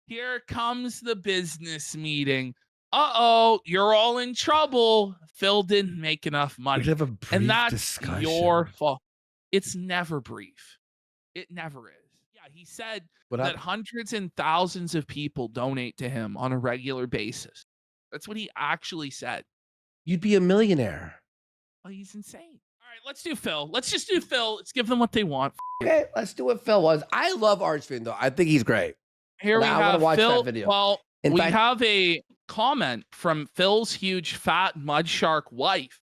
Here comes the business meeting. Uh-oh, you're all in trouble. Phil didn't make enough We money. have a And brief that's your discussion. fault. It's never brief. It never is. Yeah, he said What that up? hundreds and thousands of people donate to him on a regular basis. That's what he actually said. You'd be a millionaire. Oh, he's insane. All right, let's do Phil. Let's just do Phil. Let's give them what they want. F it. Okay, let's do what Phil was. I love Archfiend though. I think he's great. Here And we I want to have watch that Phil. video. Well, In we fact, have a comment from Phil's huge fat mud shark wife.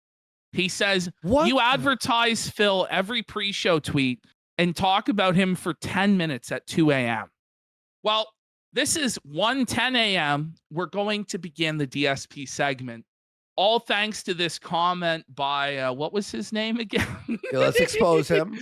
He says, what? you advertise Phil every pre-show tweet and talk about him for 10 minutes at 2 a.m. Well, this is 1:10 a.m. We're going to begin the DSP segment. All thanks to this comment by, what was his name again? Yeah, let's expose him.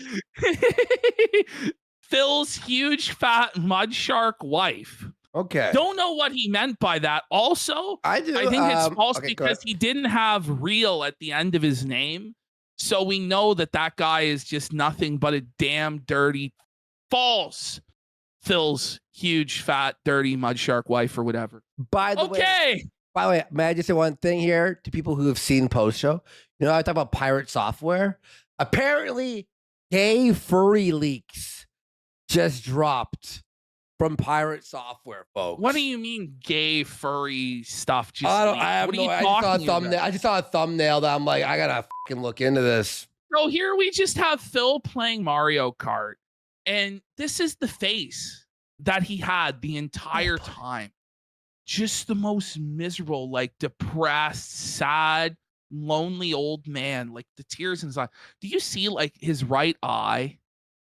Phil's huge fat mud shark wife. Okay. Don't know what he meant by that. Also, I do. I think it's false okay, because he didn't have real at the end of his name. So we know that that guy is just nothing but a damn dirty, false Phil's huge, fat, dirty mud shark wife or whatever. By the way, may I just say one thing here to people who have seen post show? You know, I talk about pirate software. Apparently, gay furry leaks just dropped from pirate software, folks. What do you mean gay furry stuff? Just I leaked? have What are no. you I just saw a talking about? thumbnail. I just saw a thumbnail that I'm like, I gotta fucking look into this. So here we just have Phil playing Mario Kart, and this is the face that he had the entire time. Just the most miserable, like depressed, sad, lonely old man, like the tears in his eye. Do you see like his right eye,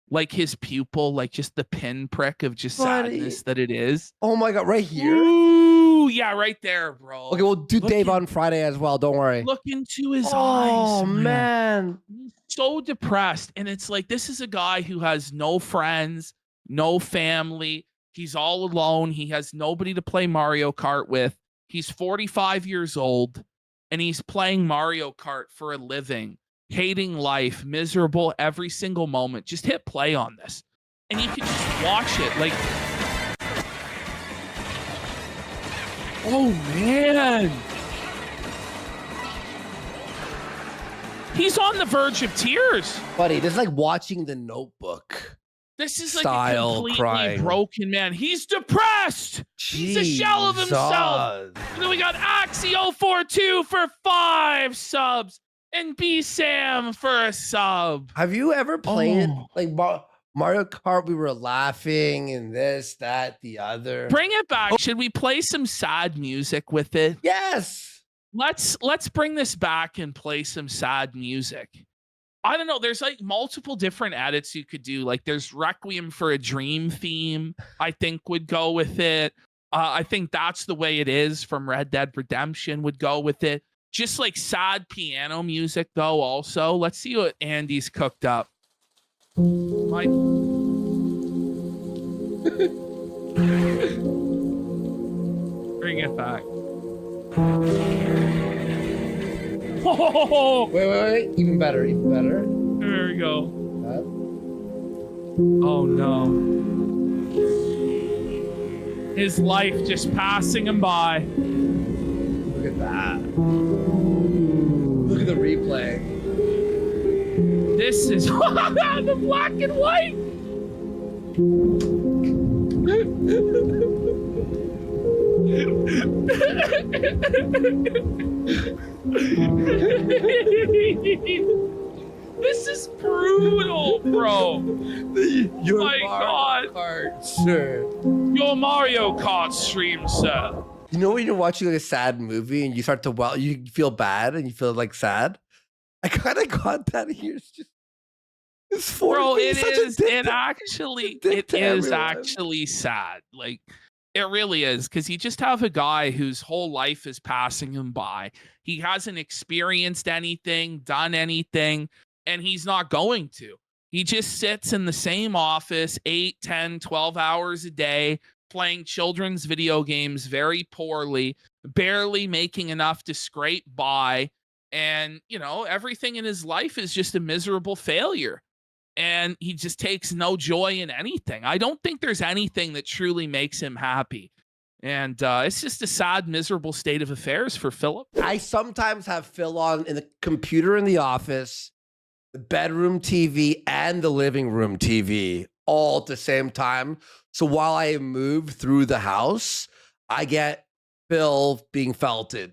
like his pupil, like just the pinprick of just sadness that it is? Oh my god, right here. Ooh, yeah, right there, bro. Okay, we'll do Dave on Friday as well. Don't worry. Look into his eyes. Oh man. He's so depressed. And it's like, this is a guy who has no friends, no family. He's all alone. He has nobody to play Mario Kart with. He's 45 years old and he's playing Mario Kart for a living, hating life, miserable every single moment. Just hit play on this and you can just watch it. Like, oh man. He's on the verge of tears. Buddy, this is like watching The Notebook. This is like a completely broken man. He's depressed. He's a shell of himself. And then we got Axio42 for 5 subs and B Sam for a sub. Have you ever played like Mario Kart? We were laughing and this, that, the other. Bring it back. Should we play some sad music with it? Yes. Let's bring this back and play some sad music. I don't know. There's like multiple different edits you could do. Like there's Requiem for a Dream theme, I think would go with it. I think That's the Way It Is from Red Dead Redemption would go with it. Just like sad piano music though also. Let's see what Andy's cooked up. Bring it back. Oh, wait. Even better. There we go. Oh no. His life just passing him by. Look at that. Look at the replay. This is the black and white. This is brutal, bro. Your My Mario God. Kart, sir. Your Mario Kart stream, sir. You know when you're watching like a sad movie and you start to you feel bad and you feel like sad? I kind of got that here. It's just bro, it is actually sad. Like it really is, because you just have a guy whose whole life is passing him by. He hasn't experienced anything, done anything, and he's not going to. He just sits in the same office 8, 10, 12 hours a day, playing children's video games very poorly, barely making enough to scrape by. And, you know, everything in his life is just a miserable failure. And he just takes no joy in anything. I don't think there's anything that truly makes him happy. And it's just a sad, miserable state of affairs for Philip. I sometimes have Phil on in the computer in the office, the bedroom TV, and the living room TV all at the same time. So while I move through the house, I get Phil being felted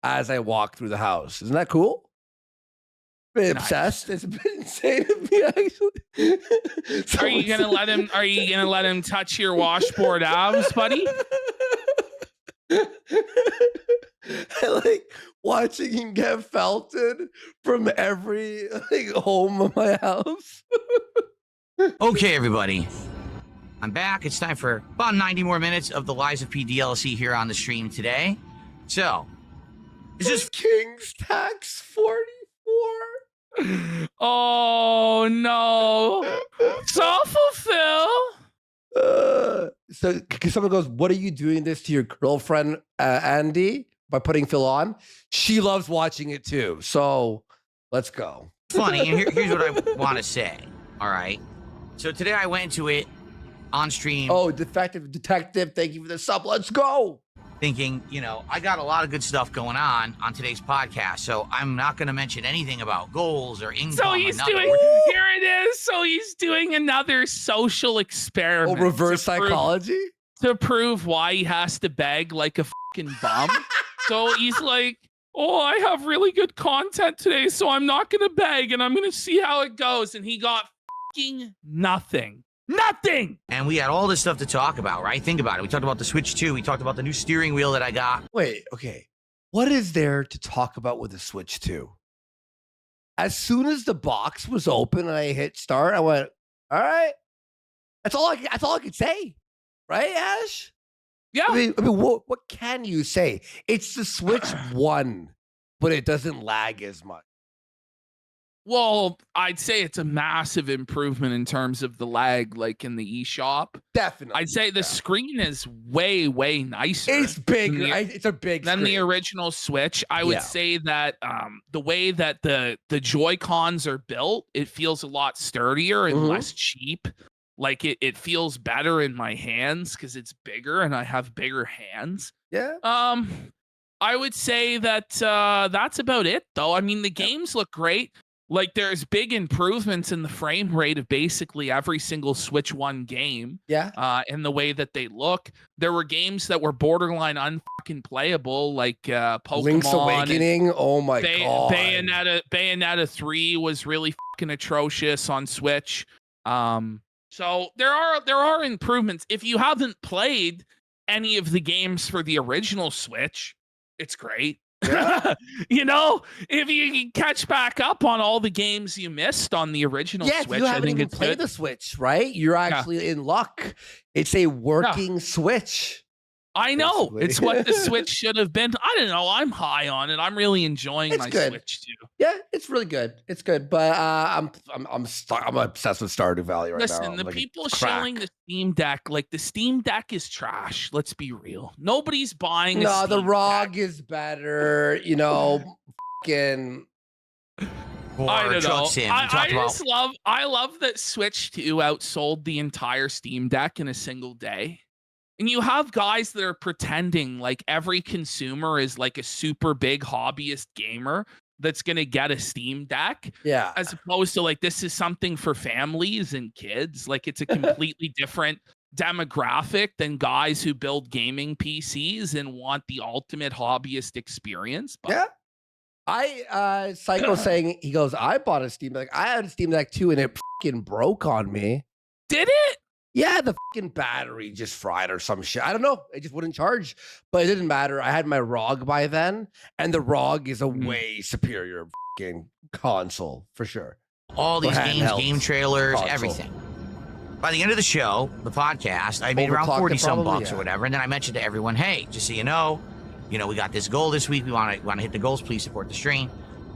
as I walk through the house. Isn't that cool? Been obsessed. It's been insane to me, actually. Are you gonna let him? Are you gonna let him touch your washboard abs, buddy? I like watching him get felted from every home of my house. Okay, everybody. I'm back. It's time for about 90 more minutes of the Lies of P DLC here on the stream today. So, is this King's Tax 44? Oh no! It's awful, Phil. So someone goes, "What are you doing this to your girlfriend, Andy, by putting Phil on?" She loves watching it too. So let's go. Funny, and here's what I want to say. All right. So today I went into it on stream. Oh, detective, thank you for the sub. Let's go. Thinking, I got a lot of good stuff going on today's podcast, so I'm not going to mention anything about goals or income. So he's doing, here it is. So he's doing another social experiment. Oh, reverse psychology? To prove why he has to beg like a fucking bum. So he's like, oh, I have really good content today, so I'm not going to beg, and I'm going to see how it goes. And he got fucking nothing. Nothing. And we had all this stuff to talk about, right? Think about it. We talked about the Switch 2. We talked about the new steering wheel that I got. Wait, okay. What is there to talk about with the Switch 2? As soon as the box was open and I hit start, I went, all right. That's all I could say. Right, Ash? Yeah. I mean, what can you say? It's the Switch 1, but it doesn't lag as much. Well, I'd say it's a massive improvement in terms of the lag, like in the eShop. Definitely. I'd say the screen is way, way nicer. It's bigger. It's a big than screen. the original Switch. I would say that the way that the Joy-Cons are built, it feels a lot sturdier and less cheap. Like it feels better in my hands because it's bigger and I have bigger hands. Yeah. I would say that that's about it, though. I mean, the games look great. Like, there's big improvements in the frame rate of basically every single Switch 1 game. Yeah. In the way that they look. There were games that were borderline unfucking playable, like Pokemon. Link's Awakening. Oh my god. Bayonetta 3 was really fucking atrocious on Switch. So there are improvements. If you haven't played any of the games for the original Switch, it's great. Yeah. If you can catch back up on all the games you missed on the original Switch, I think it's played the Switch, right? You're actually in luck. It's a working Switch. I know. It's what the Switch should have been. I don't know. I'm high on it. I'm really enjoying my Switch too. Yeah, it's really good. It's good, but I'm obsessed with Stardew Valley right now. Listen, the people shilling the Steam Deck, like the Steam Deck is trash. Let's be real. Nobody's buying. No, the ROG is better. Fucking. I don't know. I love that Switch 2 outsold the entire Steam Deck in a single day. And you have guys that are pretending like every consumer is like a super big hobbyist gamer that's going to get a Steam Deck. Yeah. As opposed to like, this is something for families and kids. Like, it's a completely different demographic than guys who build gaming PCs and want the ultimate hobbyist experience. But yeah. Psycho saying, he goes, I bought a Steam Deck. I had a Steam Deck too, and it fucking broke on me. Did it? Yeah, the fucking battery just fried or some shit. I don't know. It just wouldn't charge, but it didn't matter. I had my ROG by then, and the ROG is a way superior fucking console for sure. All these games, game trailers, everything. By the end of the show, the podcast, I made around 40 some bucks or whatever, and then I mentioned to everyone, hey, just so you know, we got this goal this week. We want to hit the goals. Please support the stream.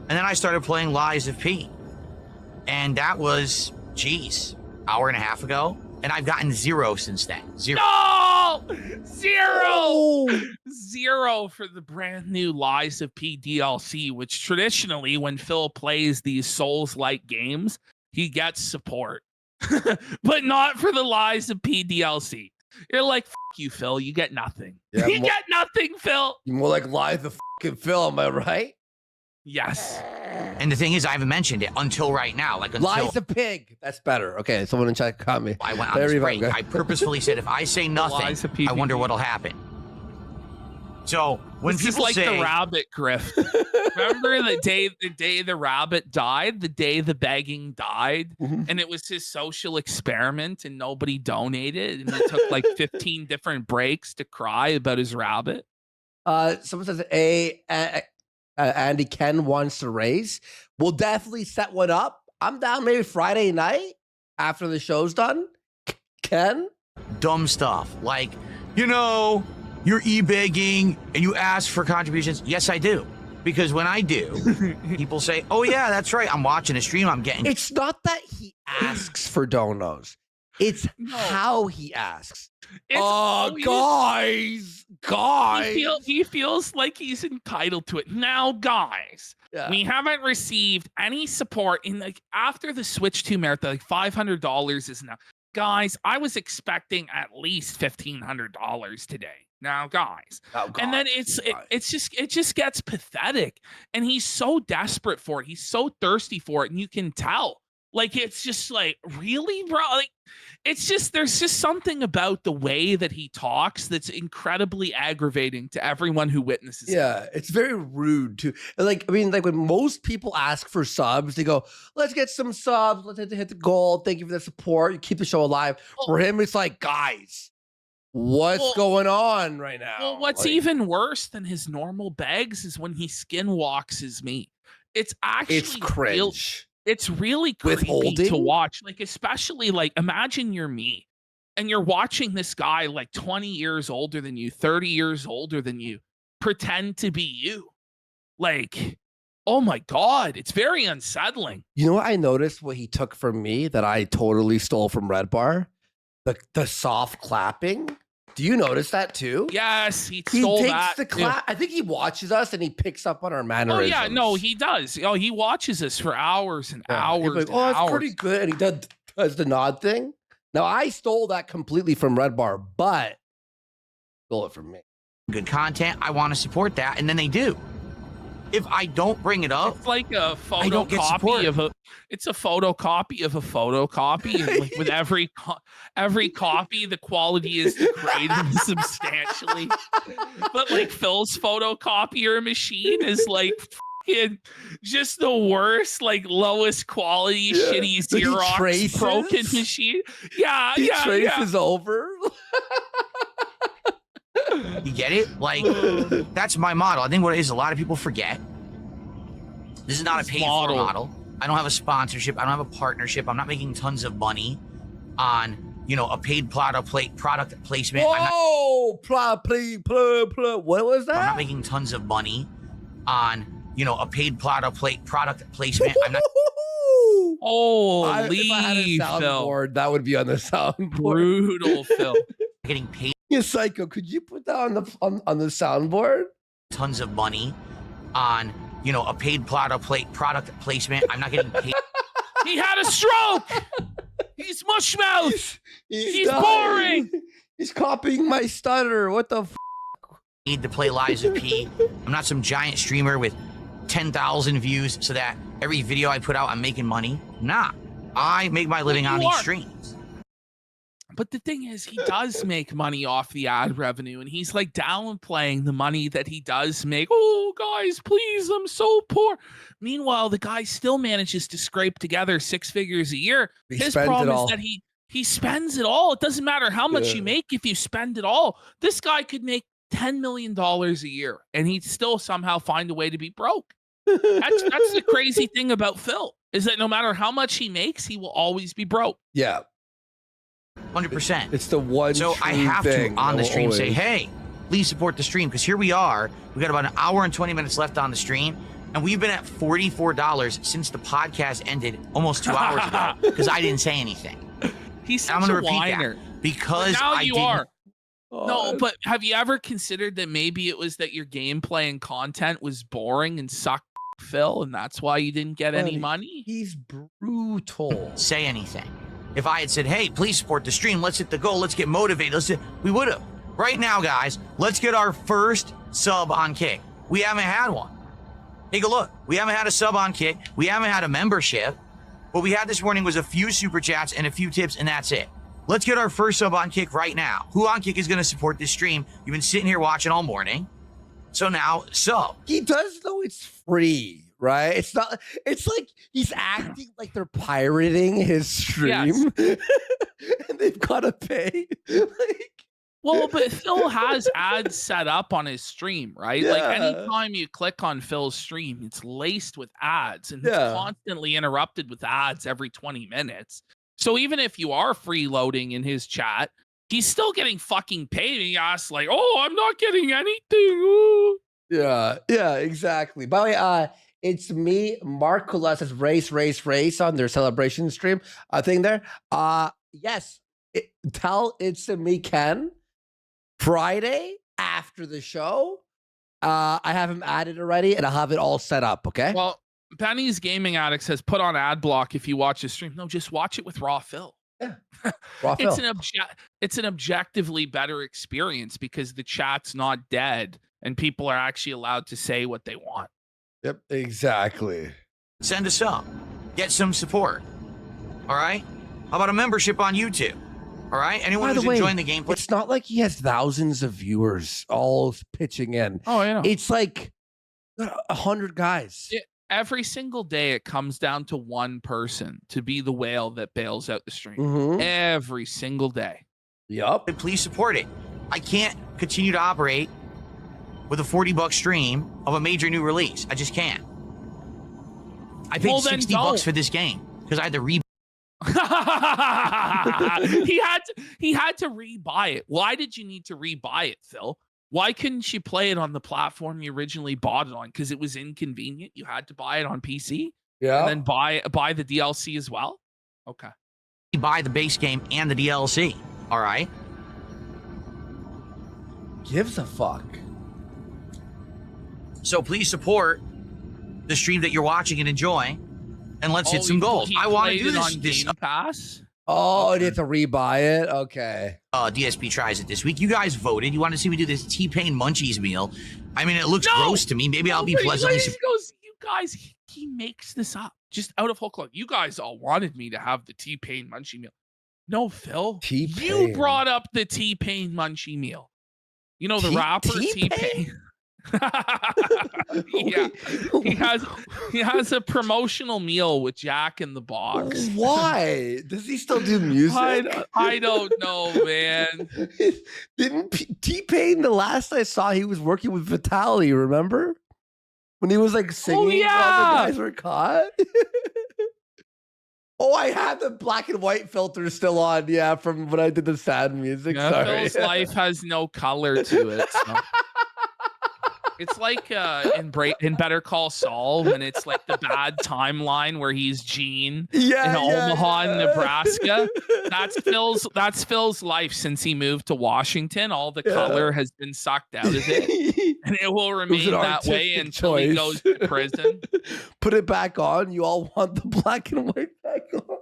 And then I started playing Lies of P, and that was, hour and a half ago. And I've gotten 0 since then. 0. No! 0! 0 for the brand new Lies of P DLC, which traditionally, when Phil plays these Souls-like games, he gets support. But not for the Lies of P DLC. You're like, F you, Phil. You get nothing. Yeah, you get nothing, Phil. You're more like live the fucking Phil, am I right? Yes. And the thing is, I haven't mentioned it until right now. Like until Lies a pig. That's better. Okay, someone in chat caught me. I went on this break. I purposefully said, if I say nothing, I wonder what'll happen. So when this people is like say the rabbit grift. Remember the day the rabbit died, the day the begging died, and it was his social experiment, and nobody donated, and he took like 15 different breaks to cry about his rabbit. Someone says, Andy Ken wants to race. We'll definitely set one up. I'm down maybe Friday night after the show's done. Ken? dumb stuff like, you're e-begging and you ask for contributions. Yes, I do. Because when I do, people say, oh, yeah, that's right. I'm watching a stream. I'm getting. It's not that he asks for donos. It's how he asks. Guys. He feels like he's entitled to it. Now, guys, we haven't received any support in after the Switch 2 marathon. Like $500 is enough. Guys, I was expecting at least $1,500 today. Now, guys. And then it just gets pathetic. And he's so desperate for it. He's so thirsty for it. And you can tell. Like, it's just like, really, bro? Like, it's just, there's just something about the way that he talks that's incredibly aggravating to everyone who witnesses it. Yeah, it's very rude too. Like, I mean, like when most people ask for subs, they go, let's get some subs. Let's hit the goal. Thank you for the support. You keep the show alive. For him, it's like, guys, what's going on right now? Well, what's even worse than his normal begs is when he skinwalks his meat. It's cringe. It's really creepy to watch. Like, especially like, imagine you're me and you're watching this guy like 20 years older than you, 30 years older than you, pretend to be you. Like, oh my God, it's very unsettling. You know what I noticed what he took from me that I totally stole from Red Bar? The soft clapping. Do you notice that too? Yes, he stole that. The clap. I think he watches us and he picks up on our mannerisms. Oh yeah, no, he does. Oh, he watches us for hours and hours. Like, it's pretty good. And he does the nod thing. Now I stole that completely from Red Bar, but stole it from me. Good content. I want to support that, and then they do. If I don't bring it up, it's like a photocopy of a. It's a photocopy of a photocopy. And like with every copy, the quality is degraded substantially. But like Phil's photocopier machine is like just the worst, like lowest quality, shitty Xerox broken machine. Yeah, he traces over. You get it? Like, that's my model. I think what it is, a lot of people forget. This is not a paid-for model. I don't have a sponsorship. I don't have a partnership. I'm not making tons of money on, a paid product placement. Whoa! What was that? I'm not making tons of money on, a paid product placement. I'm not. Holy, if I had a soundboard, that would be on the soundboard. Brutal, Phil. Getting paid. Yeah, Psycho, could you put that on the soundboard? Tons of money on, a paid product placement. I'm not getting paid. He had a stroke. He's mushmouth. He's boring. He's copying my stutter. What the f? Need to play Liza P. I'm not some giant streamer with 10,000 views so that every video I put out, I'm making money. Nah, I make my living on these streams. But the thing is, he does make money off the ad revenue, and he's like downplaying the money that he does make. Oh, guys, please, I'm so poor. Meanwhile, the guy still manages to scrape together 6 figures a year. His problem is that he spends it all. It doesn't matter how much you make if you spend it all. This guy could make $10 million a year, and he'd still somehow find a way to be broke. That's the crazy thing about Phil, is that no matter how much he makes, he will always be broke. Yeah. 100%. It's the one. So I have to on the stream say, hey, please support the stream, because here we are. We got about an hour and 20 minutes left on the stream, and we've been at $44 since the podcast ended almost 2 hours ago because I didn't say anything. He's such a whiner. Because now I you didn't. Are. No, but have you ever considered that maybe it was that your gameplay and content was boring and sucked, Phil, and that's why you didn't get any money? He's brutal. Say anything. if I had said, hey, please support the stream. Let's hit the goal. Let's get motivated. We would have. Right now, guys, let's get our first sub on Kick. We haven't had one. Take a look. We haven't had a sub on Kick. We haven't had a membership. What we had this morning was a few super chats and a few tips, and that's it. Let's get our first sub on Kick right now. Who on Kick is going to support this stream? You've been sitting here watching all morning. So now, sub. He does know it's free, right? It's not. It's like he's acting like they're pirating his stream, yes. And they've got to pay. Well, but Phil has ads set up on his stream, right? Yeah. Like anytime you click on Phil's stream, it's laced with ads and it's constantly interrupted with ads every 20 minutes. So even if you are freeloading in his chat, he's still getting fucking paid. And he asks like, "Oh, I'm not getting anything." Ooh. Yeah, exactly. By the way, it's me, Mark Kula says race on their celebration stream. Thing there. Yes, tell it's me, Ken. Friday after the show, I have him added already, and I'll have it all set up. Okay. Well, Benny's Gaming Addicts has put on ad block if you watch the stream. No, just watch it with Raw Phil. Yeah, Raw Phil. It's an objectively better experience because the chat's not dead and people are actually allowed to say what they want. Yep, exactly. Send us up. Get some support. All right. How about a membership on YouTube? All right. Anyone who's enjoying the gameplay. It's not like he has thousands of viewers all pitching in. Oh, yeah. It's like 100 guys. Every single day, it comes down to one person to be the whale that bails out the stream. Mm-hmm. Every single day. Yup. Please support it. I can't continue to operate with a $40 stream of a major new release. I just can't. I paid $60 for this game because I had to he had to rebuy it. Why did you need to rebuy it, Phil? Why couldn't you play it on the platform you originally bought it on? Because it was inconvenient. You had to buy it on PC. Yeah. And then buy the DLC as well. Okay. Buy the base game and the DLC. All right. Gives a fuck. So please support the stream that you're watching and enjoying. And let's hit some goals. I want to do this. On Game Pass. Oh, you have to rebuy it? Okay. DSP tries it this week. You guys voted. You want to see me do this T-Pain Munchies meal. I mean, it looks gross to me. Maybe I'll be pleasantly surprised. You guys, he makes this up just out of whole cloth. You guys all wanted me to have the T-Pain Munchie meal. No, Phil. T-Pain. You brought up the T-Pain Munchie meal. You know, the rapper T-Pain? Yeah, he has a promotional meal with Jack in the Box. Why does he still do music? I don't know, man. Didn't T-Pain, the last I saw, he was working with Vitaly, remember when he was like singing? Oh, yeah. All the guys were caught. Oh, I had the black and white filter still on, from when I did the sad music. Sorry. Phil's life has no color to it. So. It's like in Better Call Saul when it's like the bad timeline where he's Gene in Omaha, Nebraska. That's Phil's life since he moved to Washington. All the color has been sucked out of it, and it will remain that way until he goes to prison. Put it back on. You all want the black and white back on.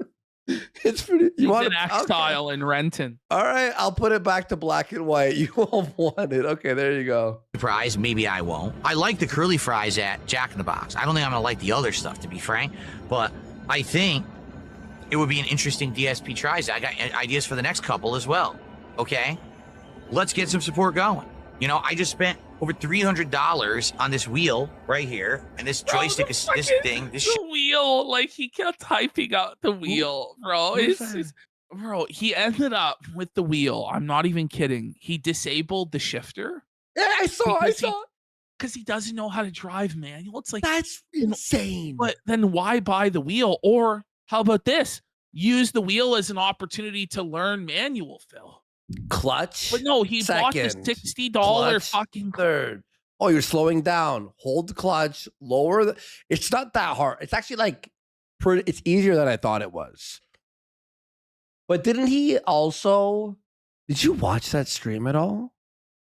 It's pretty. He's an exile in Renton. All right, I'll put it back to black and white. You all want it. Okay, there you go. Fries, maybe I won't. I like the curly fries at Jack in the Box. I don't think I'm gonna like the other stuff, to be frank. But I think it would be an interesting DSP tries. I got ideas for the next couple as well. Okay, let's get some support going. You know, I just spent over $300 on this wheel right here, and this joystick is this thing. This wheel, like he kept typing out the wheel, bro. Bro, he ended up with the wheel. I'm not even kidding. He disabled the shifter. Yeah, I saw. Because he doesn't know how to drive manual. It's like that's insane. But then why buy the wheel? Or how about this? Use the wheel as an opportunity to learn manual, Phil. Clutch. But no, he bought the $60 fucking third. Oh, you're slowing down. Hold the clutch. Lower the. It's not that hard. It's actually like it's easier than I thought it was. But didn't he also? Did you watch that stream at all?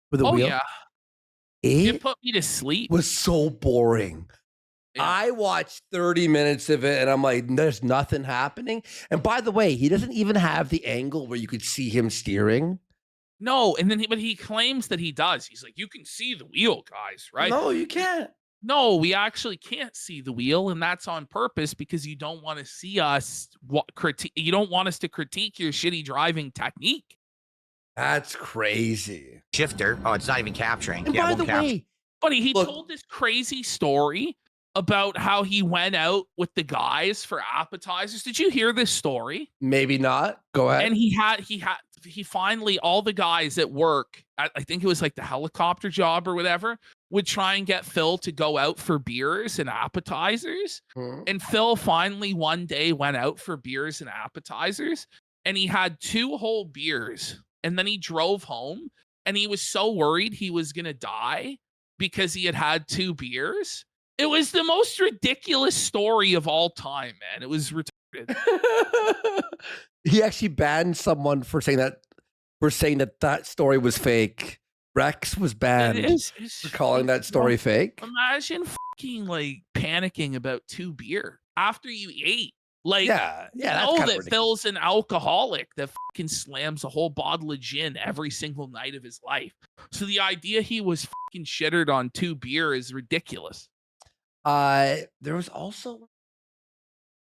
With the wheel? Yeah. It put me to sleep. Was so boring. Yeah. I watched 30 minutes of it and I'm like, there's nothing happening. And by the way, he doesn't even have the angle where you could see him steering. No, and then but he claims that he does. He's like, you can see the wheel, guys, right? No, you can't. No, we actually can't see the wheel, and that's on purpose because you don't want to see us you don't want us to critique your shitty driving technique. That's crazy. Shifter. Oh, it's not even capturing. And by the way, buddy, he look, told this crazy story about how he went out with the guys for appetizers. Did you hear this story? Maybe not. Go ahead. And he finally, all the guys at work, I think it was like the helicopter job or whatever, would try and get Phil to go out for beers and appetizers. And Phil finally one day went out for beers and appetizers, and he had 2 whole beers, and then he drove home, and he was so worried he was going to die because he had 2 beers. It was the most ridiculous story of all time, man. It was retarded. He actually banned someone for saying that story was fake. Rex was banned for calling that story fake. Imagine fucking like panicking about 2 beer after you ate. Like, yeah, you know that Phil's an alcoholic that fucking slams a whole bottle of gin every single night of his life. So the idea he was fucking shittered on 2 beer is ridiculous. There was also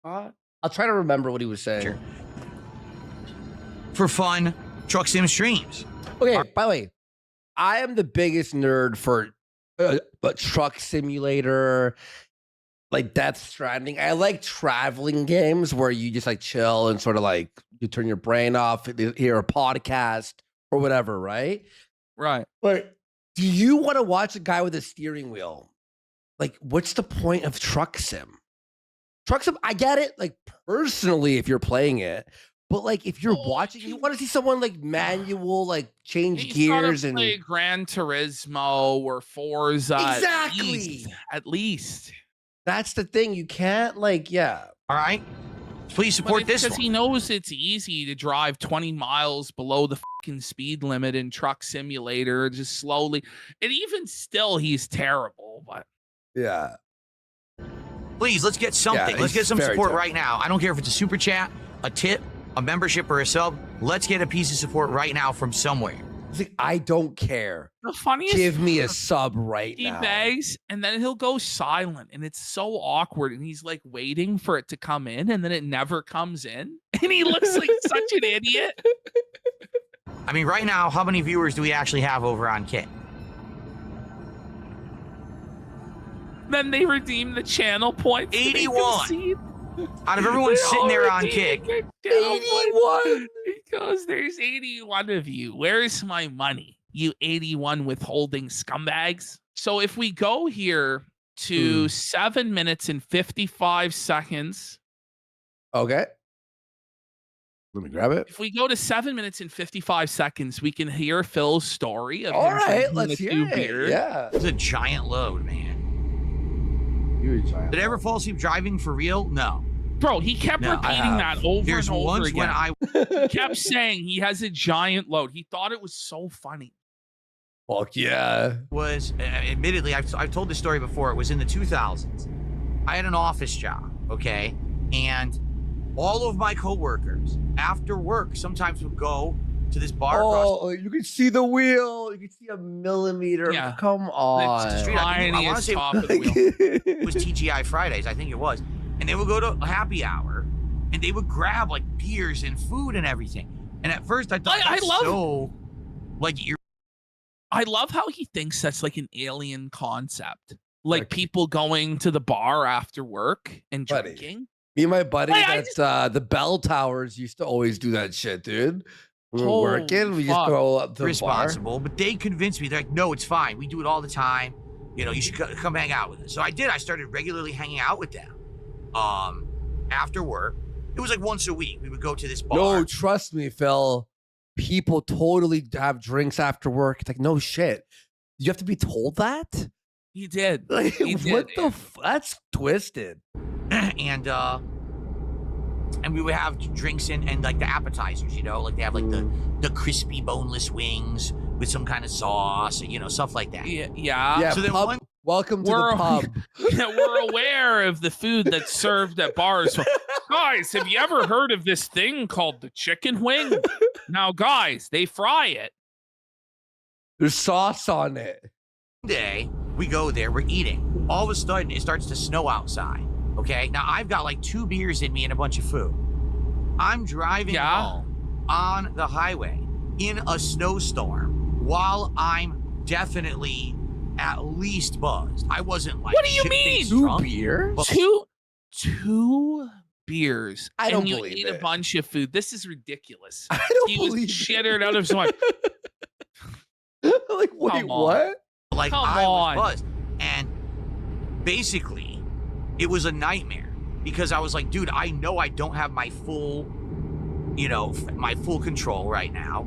I'll try to remember what he was saying. Sure. For fun, truck sim streams. Okay, by the way, I am the biggest nerd for but truck simulator, like Death Stranding. I like traveling games where you just like chill and sort of like you turn your brain off, hear a podcast or whatever, right? Right. But do you want to watch a guy with a steering wheel? Like, what's the point of truck sim? Truck sim, I get it, like personally, if you're playing it, but like if you're watching, you want to see someone like manual, like change gears and play Gran Turismo or Forza. Exactly. At least. That's the thing. You can't like, yeah. All right. Please support this because one. he knows it's easy to drive 20 miles below the fucking speed limit in Truck Simulator, just slowly. And even still, he's terrible. But yeah. Please, let's get something. Let's get some support right now. I don't care if it's a super chat, a tip, a membership, or a sub. Let's get a piece of support right now from somewhere. Like, I don't care. The funniest, give me a sub right now. He begs, and then he'll go silent, and it's so awkward. And he's like waiting for it to come in, and then it never comes in, and he looks like such an idiot. I mean, right now, how many viewers do we actually have over on Kick? Then they redeem the channel points. 81. Out of everyone sitting there on Kick. 81. Because there's 81 of you. Where's my money? You 81 withholding scumbags. So if we go here to 7 minutes and 55 seconds. Okay. Let me grab it. If we go to 7 minutes and 55 seconds, we can hear Phil's story. Of all right, let's hear it. Yeah. It's a giant load, man. Did I ever fall asleep driving for real? No. Bro, he kept repeating that over and over again. He kept saying he has a giant load. He thought it was so funny. Fuck yeah. Admittedly, I've told this story before. It was in the 2000s. I had an office job, okay? And all of my coworkers, after work, sometimes would go to this bar. Oh, you can see the wheel. You can see a millimeter. Yeah. Come on. The street, I want to say top of the wheel. It was TGI Fridays, I think it was. And they would go to a happy hour, and they would grab like beers and food and everything. And at first, I thought I love how he thinks that's like an alien concept, like people going to the bar after work and drinking. Me and my buddy the bell towers used to always do that shit, dude. We were working, we just go up to the bar. But they convinced me. They're like, no, it's fine. We do it all the time. You know, you should come hang out with us. So I did. I started regularly hanging out with them. After work, it was like once a week. We would go to this bar. No, trust me, Phil. People totally have drinks after work. It's like, no shit. You have to be told that? He did. Like, what the? That's twisted. And we would have drinks and like the appetizers. You know, like they have like the crispy boneless wings with some kind of sauce. You know, stuff like that. Yeah. Yeah. So then Welcome to the pub. We're aware of the food that's served at bars. So, guys, have you ever heard of this thing called the chicken wing? Now, guys, they fry it. There's sauce on it. One day, we go there, we're eating. All of a sudden, it starts to snow outside. Okay? Now, I've got like 2 beers in me and a bunch of food. I'm driving home on the highway in a snowstorm while I'm definitely at least buzzed. I wasn't like, what do you mean? 2 beers? 2 beers. I don't and you believe eat it. a bunch of food. This is ridiculous. I don't he believe was shittered out of his mind. Like, wait, what? Like, Come I on. was buzzed. And basically, it was a nightmare because I was like, dude, I know I don't have my full, my full control right now.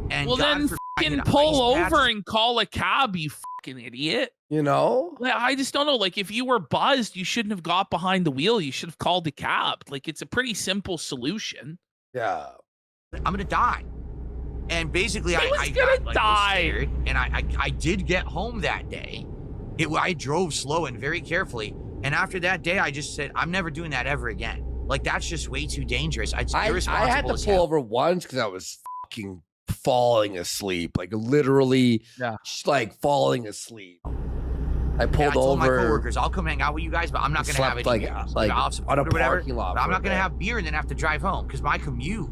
And well, God then forbid fucking I pull hit ice over patches. and call a cab, you fucking idiot. You know? Like, I just don't know. Like, if you were buzzed, you shouldn't have got behind the wheel. You should have called a cab. Like, it's a pretty simple solution. Yeah. I'm gonna die. And basically, He was I gonna got like, die. scared, and I did get home that day. I drove slow and very carefully, and after that day, I just said, I'm never doing that ever again. Like, that's just way too dangerous. It's irresponsible. I had to as pull hell. over once because I was fucking falling asleep, like literally, like falling asleep. I pulled I told my over. coworkers, I'll come hang out with you guys, but I'm not gonna have slept any like beers. like I'll have some on a food or whatever, parking lot. but I'm for not a gonna bit. have beer and then have to drive home because my commute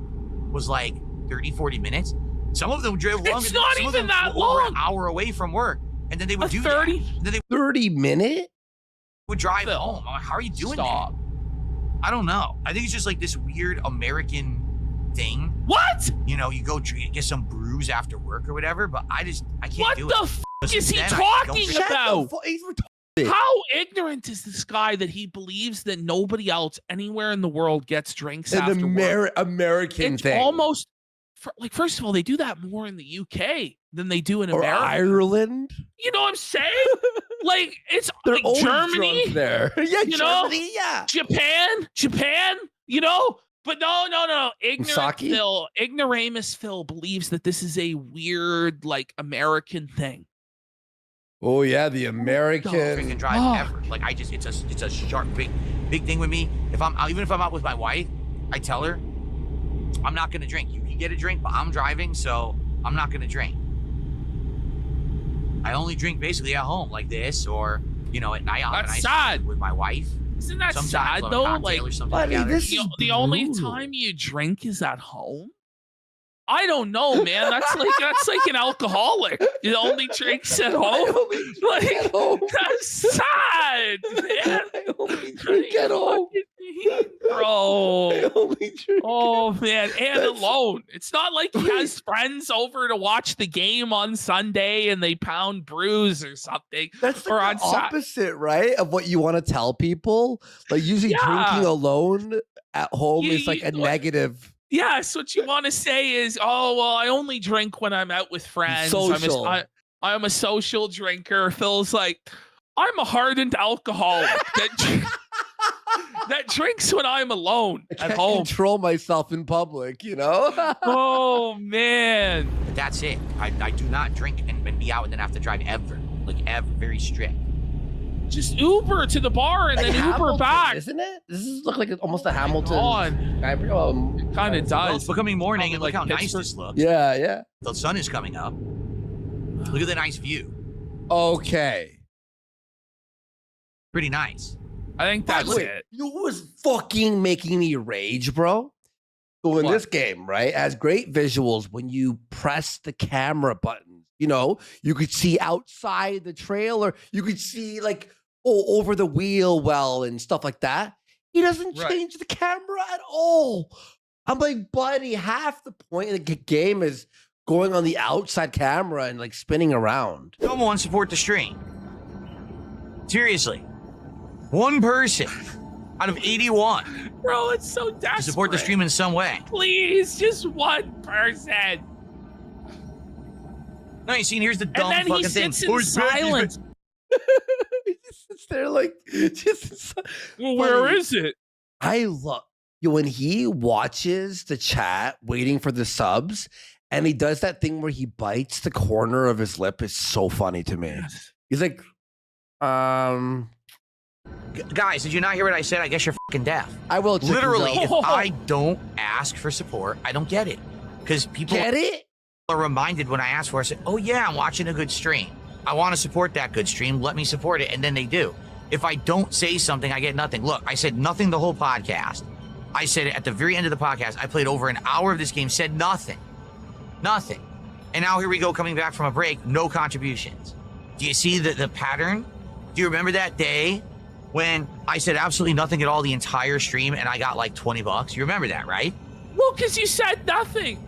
was like 30, 40 minutes. Some of them drove longer. It's not some even of them that were over long. an hour away from work, and then they would A do 30? that. And then they 30-minute. would drive Phil, home. I'm like, how are you doing Stop. that? I don't know. I think it's just like this weird American thing. What? You go get some brews after work or whatever, but I can't What do the it. f But is since he then, I don't talking drink. about? He's retarded. How ignorant is this guy that he believes that nobody else anywhere in the world gets drinks An after work? American It's thing. almost like, first of all, they do that more in the UK than they do in or America. Ireland. You know what I'm saying? Like, it's They're like always Germany, drunk there. Yeah, you know? Germany. Yeah. Japan, But no. Sake? Ignoramus Phil believes that this is a weird, like, American thing. Oh yeah, the American. Drink and drive ever. Like it's a sharp big thing with me. Even if I'm out with my wife, I tell her I'm not gonna drink. You can get a drink, but I'm driving, so I'm not gonna drink. I only drink basically at home like this, or at night on That's ice sad. with my wife. Isn't that Sometimes sad we'll have a though? cocktail Like, or something buddy, together. this is the only brutal. time you drink is at home. I don't know, man. That's like an alcoholic. He only drinks at home. Like, that's sad, man. I only drink at home. Bro. I only drink. Oh man, and alone. It's not like he has friends over to watch the game on Sunday and they pound brews or something. That's or like on the opposite, right? Of what you want to tell people. Like usually drinking alone at home is like a negative. Yes, what you want to say is, oh well, I only drink when I'm out with friends. Social. I'm a social drinker. Phil's like, I'm a hardened alcoholic that drinks when I'm alone I at can't home. control myself in public, Oh man. But that's it. I do not drink and be out and then have to drive ever. Like ever. Very strict. Just Uber to the bar and Like then Uber Hamilton, back. isn't it? This is look like almost a Hamilton. On. It kind of Well, does. it's becoming morning, and Probably look how like nice Pittsburgh. this looks. Yeah. The sun is coming up. Look at the nice view. Okay. Pretty nice. I think that's Wait, it. you know what was fucking making me rage, bro? So in What? this game, right, it has great visuals when you press the camera button. You could see outside the trailer. You could see like over the wheel well and stuff like that. He doesn't Right. change the camera at all. I'm like, buddy, half the point of the game is going on the outside camera and like spinning around. Come on, support the stream. Seriously. One person out of 81 Bro, it's so desperate. to support the stream in some way. Please, just one person. No, you see, here's the dumb And then fucking he thing. sits in silence. He just sits there like, Well, where is it? I love when he watches the chat waiting for the subs and he does that thing where he bites the corner of his lip. Is so funny to me. He's like, Guys, did you not hear what I said? I guess you're fucking deaf. I will. Literally, if I don't ask for support, I don't get it. Because people are reminded when I ask for it, I say, oh yeah, I'm watching a good stream. I want to support that good stream. Let me support it. And then they do. If I don't say something, I get nothing. Look, I said nothing the whole podcast. I said it at the very end of the podcast. I played over an hour of this game, said nothing. Nothing. And now here we go, coming back from a break, no contributions. Do you see the pattern? Do you remember that day when I said absolutely nothing at all the entire stream and I got like $20? You remember that, right? Well, because you said nothing.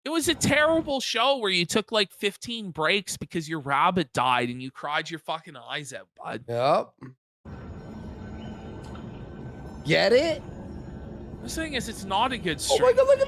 It was a terrible show where you took like 15 breaks because your rabbit died and you cried your fucking eyes out, bud. Yep. Get it? The thing is, it's not a good stream. Oh my god, look at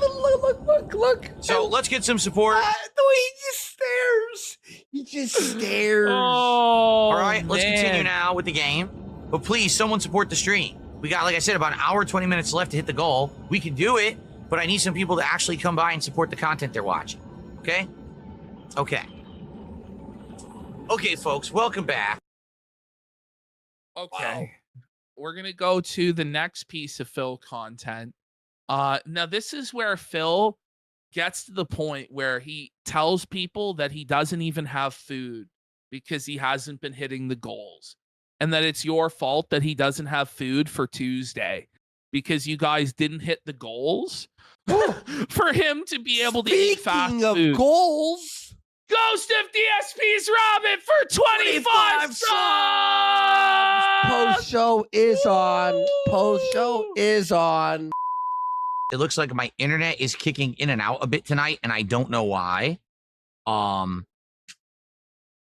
the look. So let's get some support. The way he just stares. He just stares. Oh, all right, let's man. continue now with the game. But please, someone support the stream. We got, like I said, about an hour, 20 minutes left to hit the goal. We can do it, but I need some people to actually come by and support the content they're watching. Okay? Okay. Okay, folks, welcome back. Okay. Wow. We're going to go to the next piece of Phil content. Now, this is where Phil gets to the point where he tells people that he doesn't even have food because he hasn't been hitting the goals. And that it's your fault that he doesn't have food for Tuesday because you guys didn't hit the goals for him to be able to eat fast Speaking of food. goals, Ghost of DSP's Robin for 25 subs! Post show is on. Post show is on. It looks like my internet is kicking in and out a bit tonight, and I don't know why.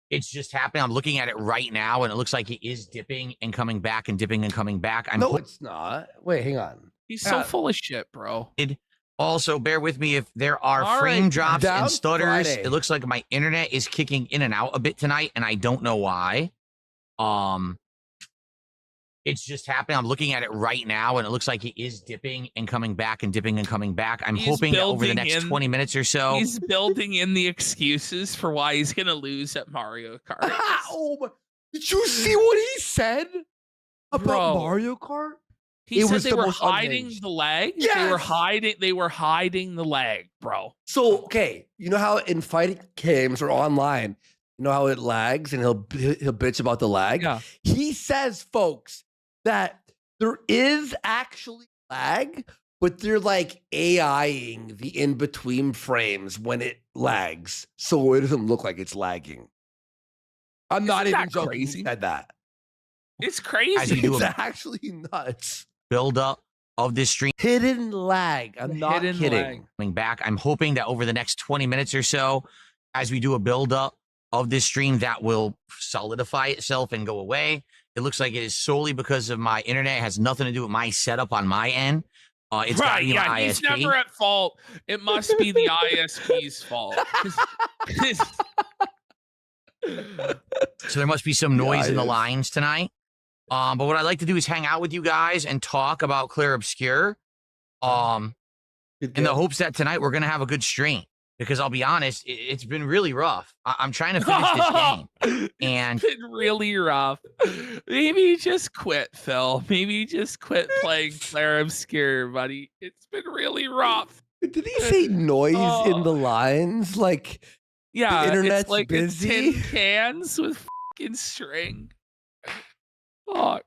It's just happening. I'm looking at it right now, and it looks like it is dipping and coming back and dipping and coming back. No, it's not. Wait, hang on. He's so full of shit, bro. Also, bear with me if there are All frame right, drops down and stutters. Friday. It looks like my internet is kicking in and out a bit tonight, and I don't know why. It's just happening. I'm looking at it right now, and it looks like it is dipping and coming back and dipping and coming back. I'm hoping that over the next 20 minutes or so. He's building in the excuses for why he's going to lose at Mario Kart. Oh my, did you see what he said about Bro. Mario Kart? He It said was they the were most hiding unhinged. the leg. Yes! They were hiding the leg, bro. So, okay, you know how in fighting games or online, you know how it lags and he'll bitch about the lag? Yeah. He says, folks, that there is actually lag, but they're like AIing the in-between frames when it lags. So it doesn't look like it's lagging. I'm not Isn't even that joking. crazy? He said that. It's As crazy. you do It's a actually nuts. build up of this stream Hidden lag. I'm not Hidden kidding. lag. coming back. I'm hoping that over the next 20 minutes or so, as we do a build up of this stream, that will solidify itself and go away. It looks like it is solely because of my internet. It has nothing to do with my setup on my end. It's got to Right, be yeah, my he's ISP. never at fault. It must be the ISP's fault. So there must be some noise in the yes. lines tonight. But what I'd like to do is hang out with you guys and talk about Claire Obscure. In the hopes that tonight we're gonna have a good stream. Because I'll be honest, it's been really rough. I'm trying to finish this game, and It's been really rough. Maybe just quit, Phil. Maybe just quit playing Claire Obscure, buddy. It's been really rough. Did he say noise in Oh. the lines? Like, Yeah, internet's it's like busy? tin cans with fucking string. Fuck.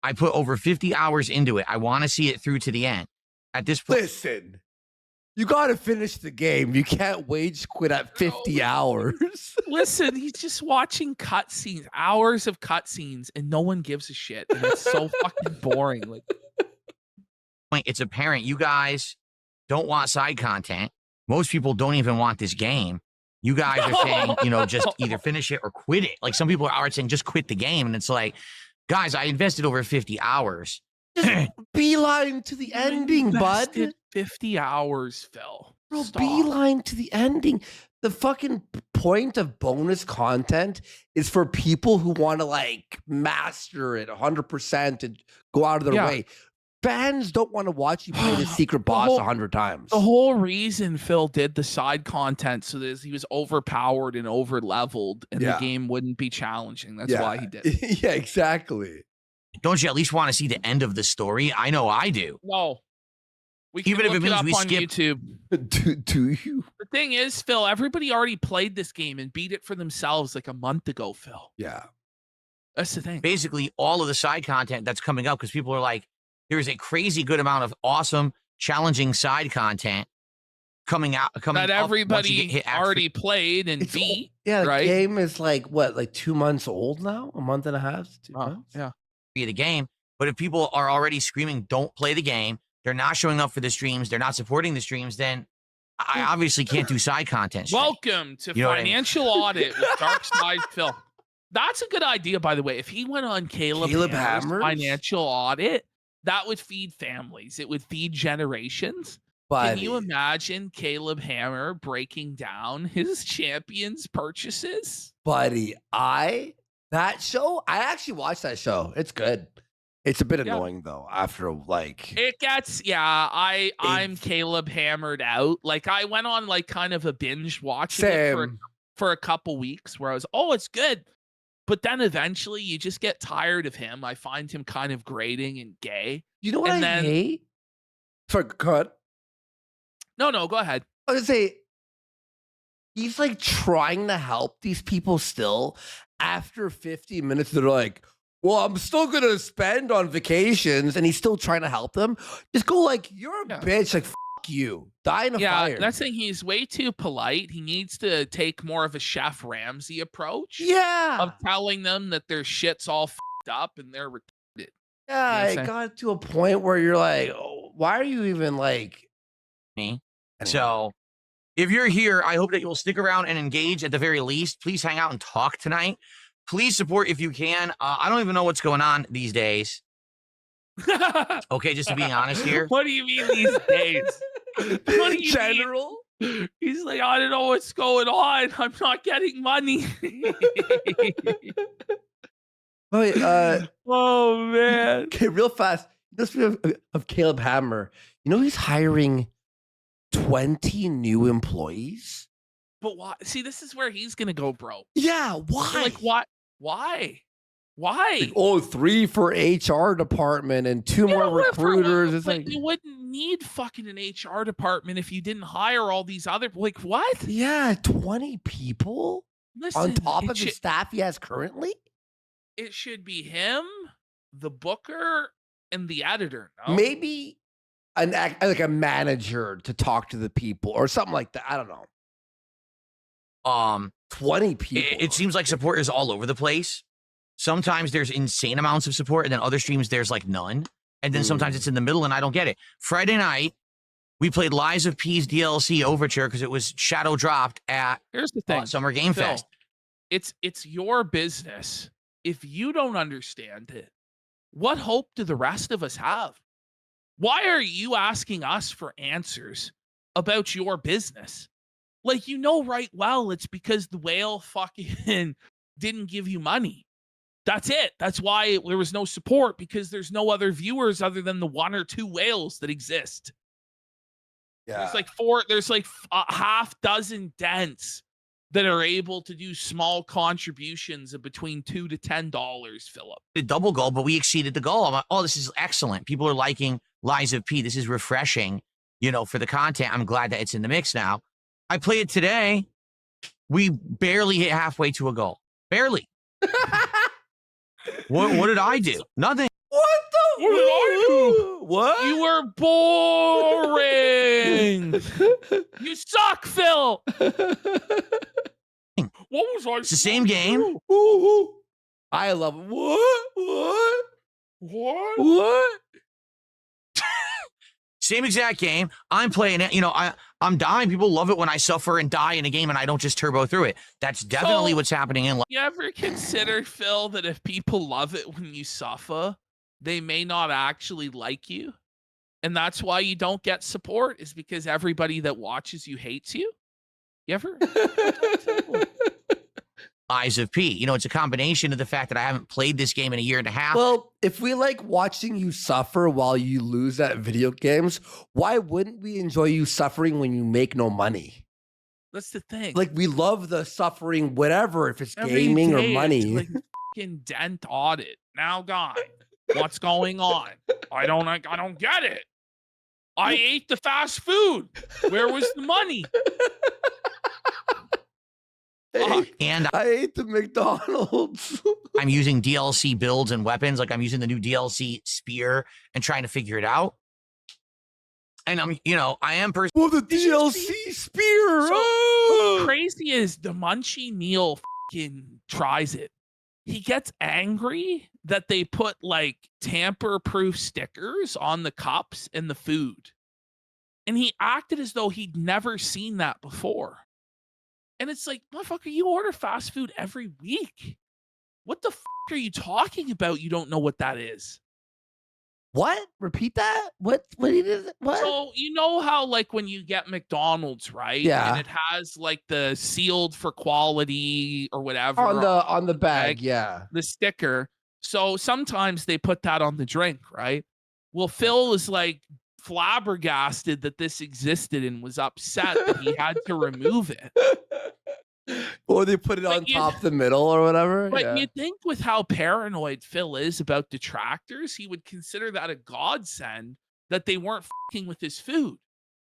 I put over 50 hours into it. I want to see it through to the end. At this point, listen, you got to finish the game. You can't wage quit at 50 hours. Listen, he's just watching cutscenes, hours of cutscenes, and no one gives a shit. And it's so fucking boring. Like, it's apparent you guys don't want side content. Most people don't even want this game. You guys are saying, just either finish it or quit it. Like some people are saying, just quit the game. And it's like, guys, I invested over 50 hours. Beeline to the ending, bud. invested 50 hours, Phil. Bro, Stop. beeline to the ending. The fucking point of bonus content is for people who want to like master it 100% and go out of their Yeah. way. fans don't want to watch you play the secret boss 100 times. The whole reason Phil did the side content so that he was overpowered and over leveled, and the game wouldn't be challenging. That's why he did it. Yeah, exactly. Don't you at least want to see the end of the story? I know I do. No. We can Even if it means we skip YouTube. Do you? The thing is, Phil, everybody already played this game and beat it for themselves like a month ago, Phil. Yeah. That's the thing. Basically, all of the side content that's coming up, because people are like, there's a crazy good amount of awesome, challenging side content coming out. That everybody already played and beat. Yeah, the right? game is like 2 months old now? A month and a half? 2 months? Yeah. Be the game. But if people are already screaming, don't play the game, they're not showing up for the streams, they're not supporting the streams, then I obviously can't do side content. Welcome to Financial Audit with Dark Side Phil. That's a good idea, by the way. If he went on Caleb Hammer's Financial Audit, that would feed families. It would feed generations. Can you imagine Caleb Hammer breaking down his champions' purchases? Buddy, that show, I actually watched that show. It's good. It's a bit annoying though. After it gets, I'm Caleb hammered out. Like I went on kind of a binge watching it for a couple weeks where I was, it's good. But then eventually you just get tired of him. I find him kind of grating and gay. You know what I hate? Sorry, cut. No, go ahead. I was gonna say, he's trying to help these people still. After 50 minutes, they're like, well, I'm still going to spend on vacations, and he's still trying to help them. Just go you're a bitch, f you. Die in a fire. Yeah, that's saying he's way too polite. He needs to take more of a Chef Ramsay approach. Yeah. Of telling them that their shit's all f***ed up and they're retarded. Yeah, it got to a point where you're like, why are you even me? Anyway. So, if you're here, I hope that you'll stick around and engage at the very least. Please hang out and talk tonight. Please support if you can. I don't even know what's going on these days. Okay, just to be honest here. What do you mean these days? What do you General? Mean? He's like, I don't know what's going on. I'm not getting money. Wait, oh, man. Okay, real fast. Speaking of Caleb Hammer, he's hiring 20 new employees? But why? See, this is where he's going to go broke. Yeah, why? What? Why? 3 for HR department and 2 more recruiters. It's you wouldn't need fucking an HR department if you didn't hire all these other. What? Yeah, 20 people. Listen, on top of the staff he has currently. It should be him, the booker, and the editor. No? Maybe a manager to talk to the people or something like that. I don't know. 20 people. It seems like support is all over the place. Sometimes there's insane amounts of support, and then other streams there's none. And then sometimes it's in the middle, and I don't get it. Friday night, we played Lies of P's DLC Overture because it was shadow dropped at Here's the thing, Summer Game Phil, Fest. It's your business. If you don't understand it, what hope do the rest of us have? Why are you asking us for answers about your business? Right well, it's because the whale fucking didn't give you money. That's it. That's why there was no support, because there's no other viewers other than the 1 or 2 whales that exist. Yeah. There's a half dozen dents that are able to do small contributions of between $2 to $10, Philip. The double goal, but we exceeded the goal. I'm like, this is excellent. People are liking Lies of P. This is refreshing, for the content. I'm glad that it's in the mix now. I played it today. We barely hit halfway to a goal. Barely. What did I do? Nothing. What did I do? What? You were boring. You suck, Phil. What was I? It's the same game. I love it. What? Same exact game. I'm playing it. I'm dying. People love it when I suffer and die in a game and I don't just turbo through it. That's definitely what's happening in life. You ever consider, Phil, that if people love it when you suffer, they may not actually like you? And that's why you don't get support, is because everybody that watches you hates you? You ever? Lies of P. It's a combination of the fact that I haven't played this game in a year and a half. Well, if we like watching you suffer while you lose at video games, why wouldn't we enjoy you suffering when you make no money? That's the thing. Like, we love the suffering, whatever, if it's Every gaming or day money. It's like fucking dent audit. Now, guy, what's going on? I don't get it. I ate the fast food. Where was the money? And I ate the McDonald's. I'm using DLC builds and weapons. Like, I'm using the new DLC spear and trying to figure it out. And I am Well, the DLC spear. So crazy is the Munchie Neil fucking tries it. He gets angry that they put like tamper-proof stickers on the cups and the food. And he acted as though he'd never seen that before. And it's like, motherfucker, you order fast food every week. What the are you talking about? You don't know what that is. What? Repeat that? What is it? What? So you know how like when you get McDonald's, right? Yeah. And it has like the sealed for quality or whatever on the bag, yeah. The sticker. So sometimes they put that on the drink, right? Well, Phil is like flabbergasted that this existed and was upset that he had to remove it. Or they put it on top the middle or whatever. But you think with how paranoid Phil is about detractors, he would consider that a godsend that they weren't fucking with his food.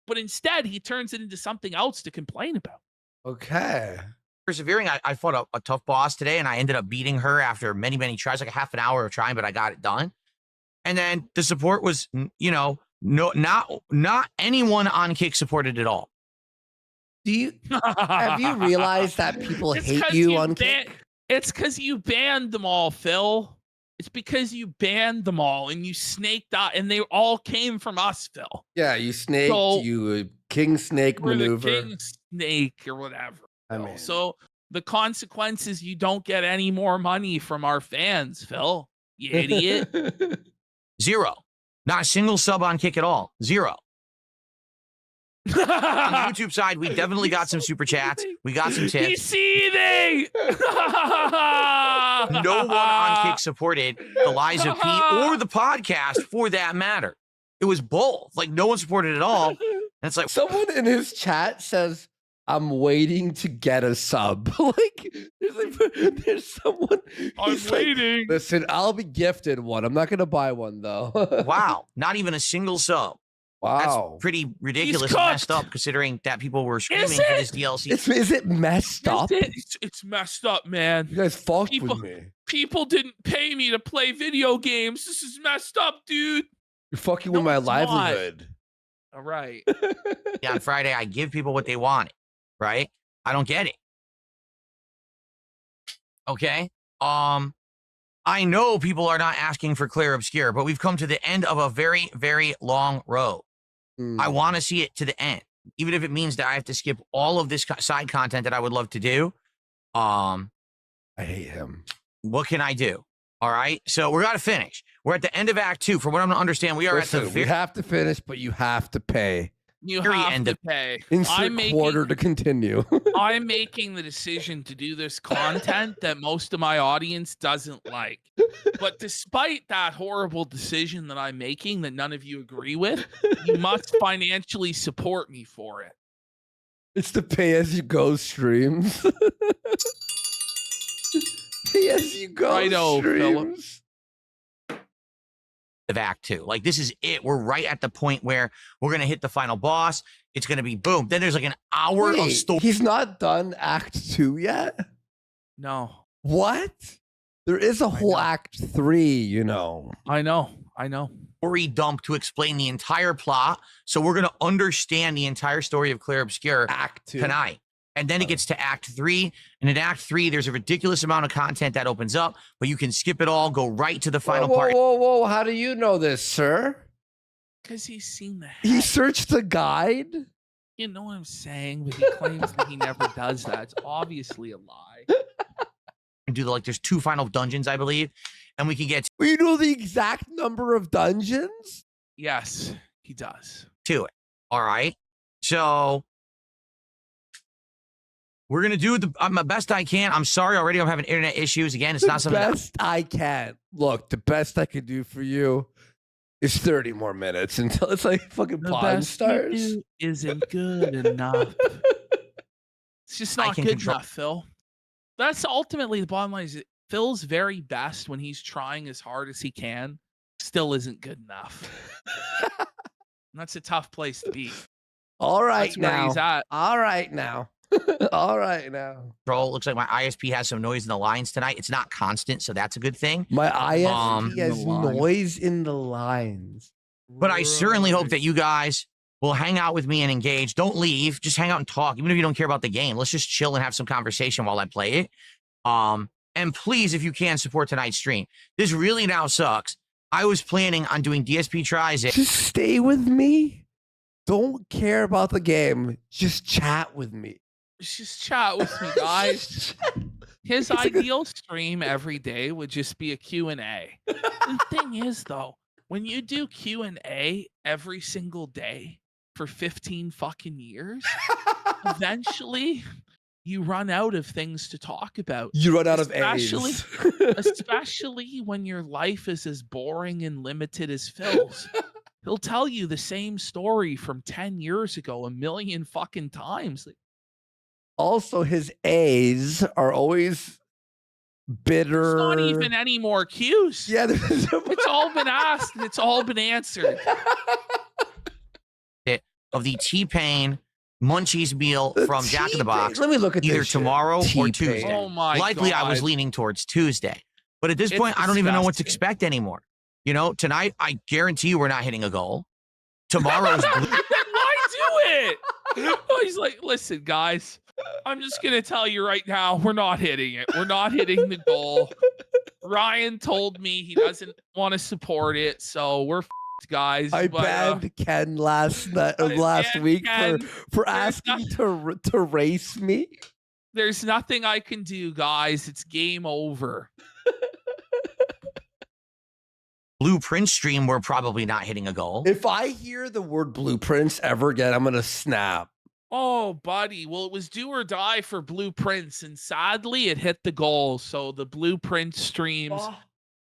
But instead, he turns it into something else to complain about. Okay. Persevering, I fought a tough boss today, and I ended up beating her after many, many tries, like a half an hour of trying, but I got it done. And then the support was, not anyone on Kick supported at all. Have you realized that people hate you on Kick? It's because you banned them all, Phil. It's because you banned them all and you snaked out, and they all came from us, Phil. Yeah, you snaked, you king snake maneuver. The king snake or whatever. So the consequence is you don't get any more money from our fans, Phil. You idiot. 0. Not a single sub on Kick at all. 0. On the YouTube side, we definitely got some super chats. We got some tips. He's seething. No one on Kick supported the Lies of P or the podcast for that matter. It was both. Like, no one supported it all. And it's like, someone in his chat says, I'm waiting to get a sub. There's someone. I'm waiting. Like, listen, I'll be gifted one. I'm not going to buy one, though. Wow. Not even a single sub. Wow. That's pretty ridiculous and messed up, considering that people were screaming for this DLC. Is it messed up? It's messed up, man. You guys fucked with me. People didn't pay me to play video games. This is messed up, dude. You're fucking with my livelihood. All right. Yeah, on Friday, I give people what they wanted, right? I don't get it. Okay? I know people are not asking for Clear Obscure, but we've come to the end of a very, very long road. I want to see it to the end, even if it means that I have to skip all of this side content that I would love to do. I hate him. What can I do? All right. So we're got to finish. We're at the end of Act 2. From what I'm going to understand, we are at the we have to finish, but you have to pay. You have to pay. Insert quarter to continue. I'm making the decision to do this content that most of my audience doesn't like. But despite that horrible decision that I'm making that none of you agree with, you must financially support me for it. It's the pay-as-you-go streams. Pay-as-you-go streams. Of Act 2. Like, this is it. We're right at the point where we're going to hit the final boss. It's going to be boom. Then there's like an hour of story. He's not done Act 2 yet? No. What? There is a whole Act 3, you know. I know. Story dump to explain the entire plot. So we're going to understand the entire story of Clear Obscure Act 2 tonight. And then it gets to Act 3. And in Act 3, there's a ridiculous amount of content that opens up, but you can skip it all, go right to the final part. Whoa. How do you know this, sir? Because he's seen the He searched the guide? You know what I'm saying? But he claims that he never does that. It's obviously a lie. And there's 2 final dungeons, I believe. And we can get you know the exact number of dungeons? Yes, he does. To it. All right. So We're going to do the best I can. I'm sorry already. I'm having internet issues. Again, it's not something. The best I can. Look, the best I can do for you is 30 more minutes until it's like fucking Pawn Stars. Isn't good enough. It's just not good enough, Phil. That's ultimately the bottom line. Is Phil's very best when he's trying as hard as he can still isn't good enough. That's a tough place to be. All right, that's where he's at. All right now. All right now. Control. Looks like my ISP has some noise in the lines tonight. It's not constant, so that's a good thing. My ISP has noise in the lines. But I certainly hope that you guys will hang out with me and engage. Don't leave. Just hang out and talk. Even if you don't care about the game, let's just chill and have some conversation while I play it. And please, if you can, support tonight's stream. This really now sucks. I was planning on doing DSP tries. Just stay with me. Don't care about the game. Just chat with me. Just chat with me, guys. His ideal stream every day would just be a Q&A. The thing is, though, when you do Q&A every single day for 15 fucking years, eventually you run out of things to talk about. You run out of A's. Especially when your life is as boring and limited as Phil's. He'll tell you the same story from 10 years ago a million fucking times. Also, his A's are always bitter. It's not even any more cues. Yeah, it's all been asked and it's all been answered. Of the T-Pain Munchies meal from Jack in the Box. Let me look at either this tomorrow or Tuesday. Oh my Likely, God. I was leaning towards Tuesday, but at this point, I don't even know what to expect anymore. You know, tonight, I guarantee you, we're not hitting a goal. Tomorrow's. Why do it? Oh, he's like, listen, guys. I'm just going to tell you right now, we're not hitting it. We're not hitting the goal. Ryan told me he doesn't want to support it, so we're guys. I banned Ken last week for asking to race me. There's nothing I can do, guys. It's game over. Blueprint stream, we're probably not hitting a goal. If I hear the word blueprints ever again, I'm going to snap. Oh, buddy. Well, it was do or die for Blueprints, and sadly, it hit the goal. So the Blueprint streams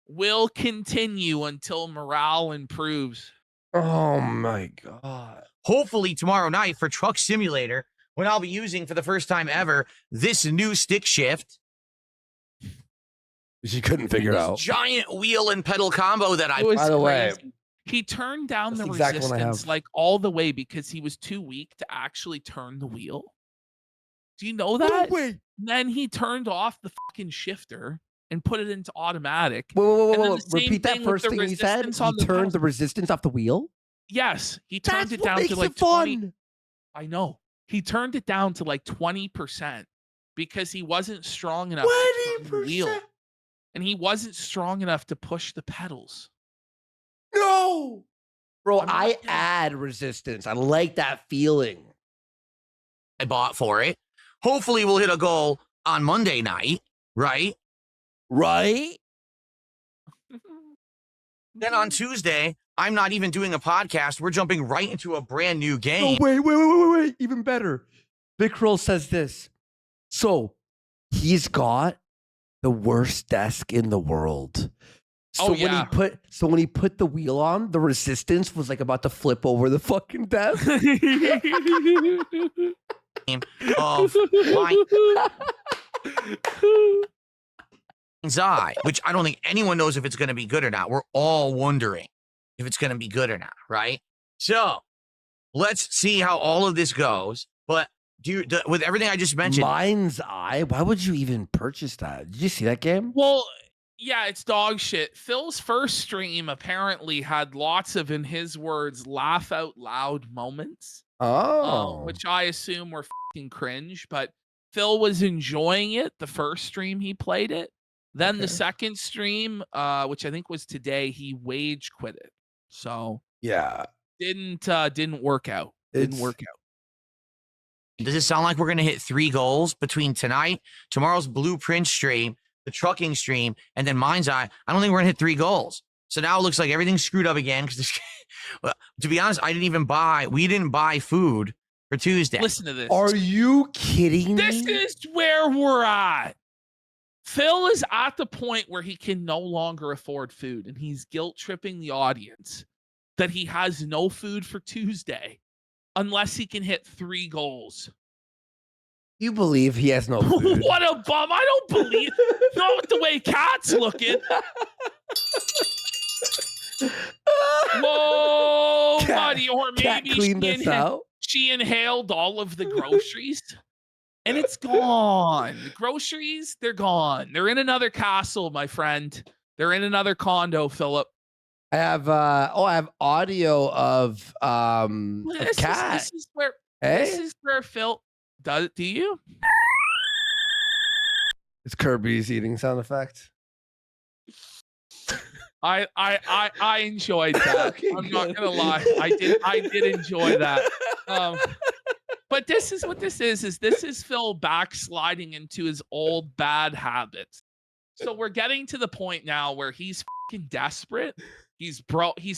will continue until morale improves. Oh, my God. Hopefully tomorrow night for Truck Simulator, when I'll be using for the first time ever this new stick shift. She couldn't figure out. Giant wheel and pedal combo that I... By the way... He turned down the resistance like all the way because he was too weak to actually turn the wheel. Do you know that? Wait. Then he turned off the fucking shifter and put it into automatic. Whoa. Repeat that first thing he said. He turned the resistance off the wheel? Yes. He turned it down to like 20. I know. He turned it down to like 20% because he wasn't strong enough to turn the wheel. And he wasn't strong enough to push the pedals. No, bro, I add resistance. I like that feeling. I bought for it. Hopefully we'll hit a goal on Monday night, right? Right? Then on Tuesday, I'm not even doing a podcast. We're jumping right into a brand new game. Oh, wait. Even better. Big Krill says this. So he's got the worst desk in the world. So when he put the wheel on, the resistance was like about to flip over the fucking desk. Of Mind's Eye, which I don't think anyone knows if it's going to be good or not. We're all wondering if it's going to be good or not, right? So let's see how all of this goes. But with everything I just mentioned, Mind's Eye. Why would you even purchase that? Did you see that game? Well. Yeah, it's dog shit. Phil's first stream apparently had lots of, in his words, laugh out loud moments. Which I assume were fucking cringe, but Phil was enjoying it the first stream he played it. Then the second stream, which I think was today, he wage quit it. So yeah, didn't work out. Didn't work out. Does it sound like we're gonna hit 3 goals between tonight, tomorrow's Blueprint stream, the trucking stream, and then Mind's Eye? I don't think we're gonna hit 3 goals. So now it looks like everything's screwed up again. Because to be honest, we didn't buy food for Tuesday. Listen to this. Are you kidding me? This is where we're at. Phil is at the point where he can no longer afford food, and he's guilt tripping the audience that he has no food for Tuesday unless he can hit 3 goals. You believe he has no food? What a bum. I don't believe. Not the way Cat's looking. Whoa, buddy. Or maybe she inhaled all of the groceries. And it's gone. The groceries, they're gone. They're in another castle, my friend. They're in another condo, Philip. I have audio of Cat. This is where Phil does. Do you? It's Kirby's eating sound effect. I enjoyed that. Okay, I'm not gonna lie. I did enjoy that. But this is what this is this is Phil backsliding into his old bad habits. So we're getting to the point now where he's fucking desperate. He's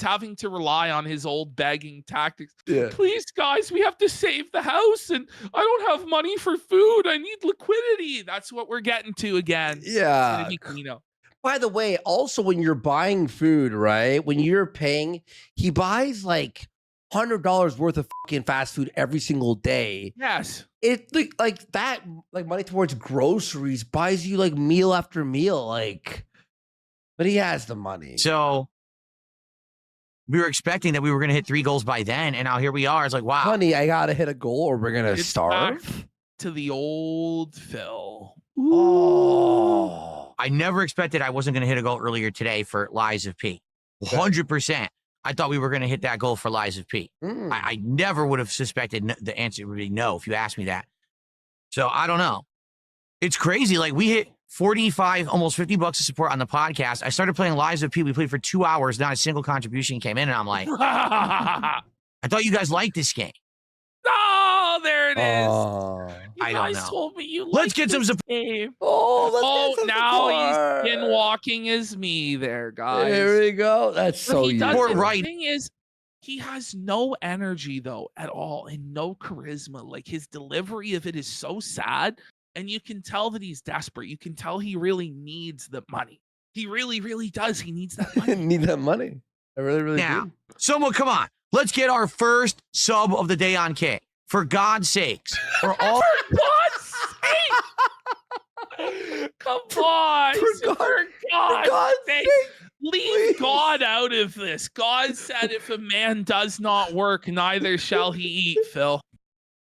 having to rely on his old begging tactics. Yeah. Please, guys, we have to save the house, and I don't have money for food. I need liquidity. That's what we're getting to again. Yeah. By the way, also when you're buying food, right? When you're paying, he buys like $100 worth of fucking fast food every single day. Yes. It like that, like money towards groceries buys you like meal after meal, like. But he has the money. So we were expecting that we were going to hit 3 goals by then, and now here we are. It's like, wow. Honey, I got to hit a goal or we're going to starve. To the old Phil. Ooh. Oh. I never expected I wasn't going to hit a goal earlier today for Lies of P. 100%. I thought we were going to hit that goal for Lies of P. I never would have suspected the answer would be no if you asked me that. So I don't know. It's crazy. Like we hit 45, almost $50 of support on the podcast. I started playing Lies of P. We played for 2 hours. Not a single contribution came in. And I'm like, I thought you guys liked this game. Oh, there it is. I don't know. Told me you let's get some support. Now he's in walking as me there, guys. There we go. That's so right. The thing is, he has no energy, though, at all, and no charisma. Like, his delivery of it is so sad. And you can tell that he's desperate. You can tell he really needs the money. He really, really does. He needs that money. Need that money. I really, really do. Someone, come on. Let's get our first sub of the day on K. For God's sakes. For all. For God's sake. Come on. For God's sake. Leave God out of this. God said if a man does not work, neither shall he eat, Phil.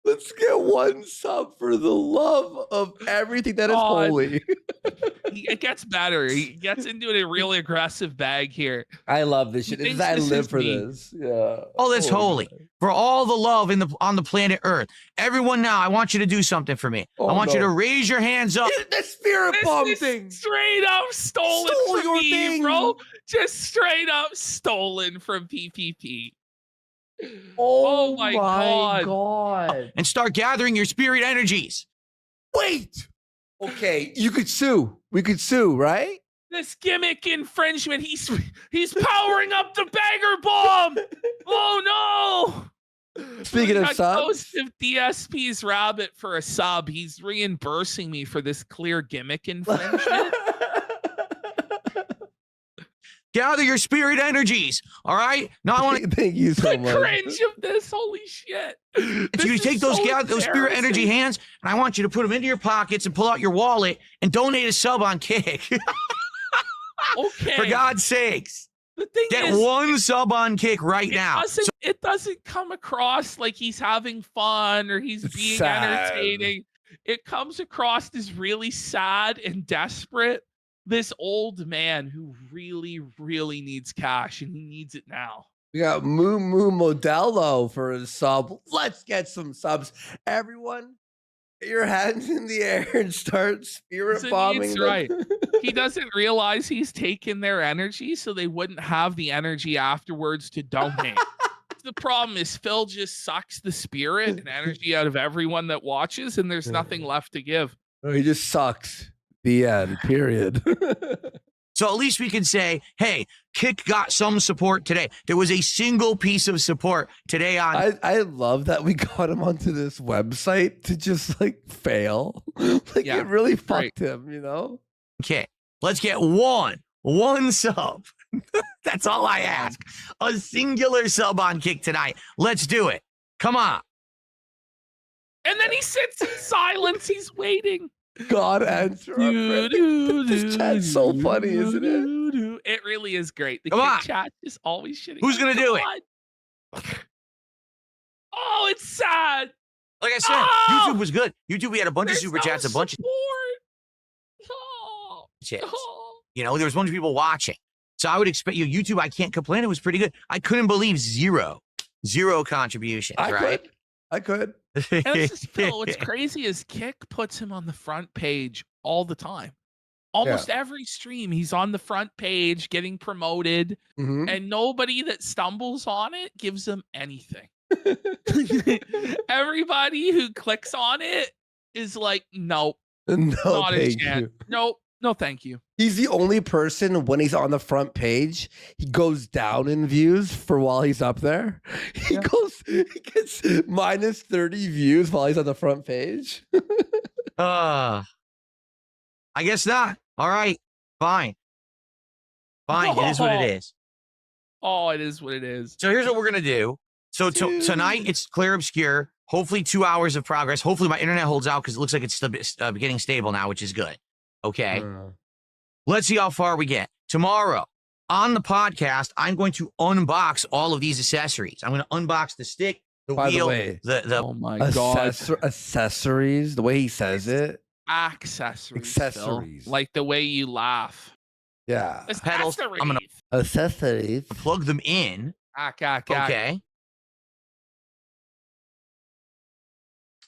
Let's get 1 sub for the love of everything that is holy. It gets better. He gets into a really aggressive bag here. I love this shit. I live for this. Yeah. All that's holy. For all the love on the planet Earth. Everyone now, I want you to do something for me. I want you to raise your hands up. The spirit bomb thing. Straight up stolen from me, bro. Just straight up stolen from PPP. Oh my God. And start gathering your spirit energies. Wait. Okay, you could sue. We could sue, right? This gimmick infringement. He's powering up the bagger bomb. Oh no. Speaking of subs, Joseph DSP's rabbit for a sub. He's reimbursing me for this clear gimmick infringement. Gather your spirit energies. All right. Now I want to thank you so much. The cringe of this. Holy shit. You take those spirit energy hands, and I want you to put them into your pockets and pull out your wallet and donate a sub on Kick. Okay. For God's sakes. The thing Get is, 1 sub on Kick right now. It doesn't come across like he's having fun or he's being entertaining. It comes across as really sad and desperate. This old man who really, really needs cash, and he needs it now. We got Moo Modelo for a sub. Let's get some subs. Everyone, get your hands in the air and start spirit bombing them. Right. He doesn't realize he's taken their energy, so they wouldn't have the energy afterwards to donate. The problem is Phil just sucks the spirit and energy out of everyone that watches, and there's nothing left to give. Oh, he just sucks. The end, period. So at least we can say, hey, Kick got some support today. There was a single piece of support today on. I love that we got him onto this website to just like fail. Like it really fucked him, you know? Okay, let's get one sub. That's all I ask. A singular sub on Kick tonight. Let's do it. Come on. And then he sits in silence. He's waiting. God answer our prayer. This chat's so funny, isn't it? It really is great. The Come on. chat is always shitting. Who's going to do it? Oh, it's sad. Like I said, YouTube was good. YouTube, we had a bunch of super chats, a bunch of chats. You know, there was a bunch of people watching. So I would expect YouTube, I can't complain. It was pretty good. I couldn't believe zero contributions, right? I could. And this is Phil. What's crazy is Kick puts him on the front page all the time. Almost every stream, he's on the front page getting promoted, and nobody that stumbles on it gives him anything. Everybody who clicks on it is like, nope, not a chance. Nope, no, thank you. He's the only person when he's on the front page, he goes down in views for while he's up there. He gets minus 30 views while he's on the front page. I guess not. All right, fine. It is what it is. Oh, it is what it is. So here's what we're gonna do. So tonight it's clear obscure. Hopefully 2 hours of progress. Hopefully my internet holds out because it looks like it's getting stable now, which is good. Okay. Let's see how far we get. Tomorrow on the podcast, I'm going to unbox all of these accessories. I'm going to unbox the stick, the wheel, the oh my god, accessories. The way he says it, accessories, Phil. Like the way you laugh. Yeah, pedals. I'm gonna accessories. Plug them in. Okay.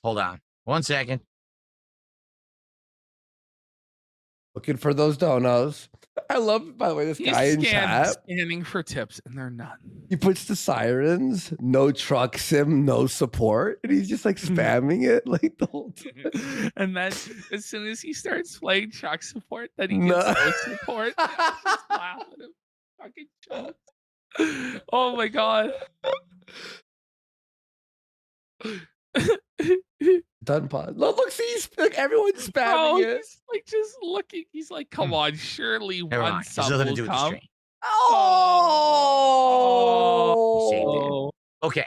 Hold on 1 second. Looking for those donos. I love, by the way, this guy in chat. Scanning for tips, and they're none. He puts the sirens, no truck sim, no support, and he's just like spamming it like the whole time. And then as soon as he starts playing truck support, then he gets no support. Just laugh at him. Fucking jokes. Oh my god. Done pause. Look, see, he's like everyone's spamming it. He's like just looking. He's like, come on, surely one sub will do come. Oh. Okay.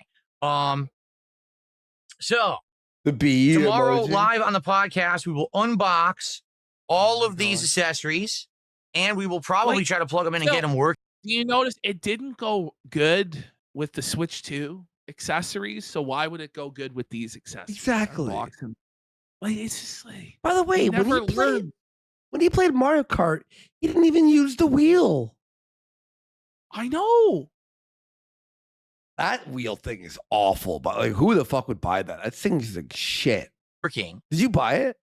So the bee tomorrow emoji. Live on the podcast, we will unbox all of these accessories, and we will probably try to plug them in and get them working. Do you notice it didn't go good with the Switch 2 accessories? So why would it go good with these accessories? Exactly. Like it's just like. By the way, when he played Mario Kart, he didn't even use the wheel. I know. That wheel thing is awful, but like, who the fuck would buy that? That thing's like shit. Working. Did you buy it?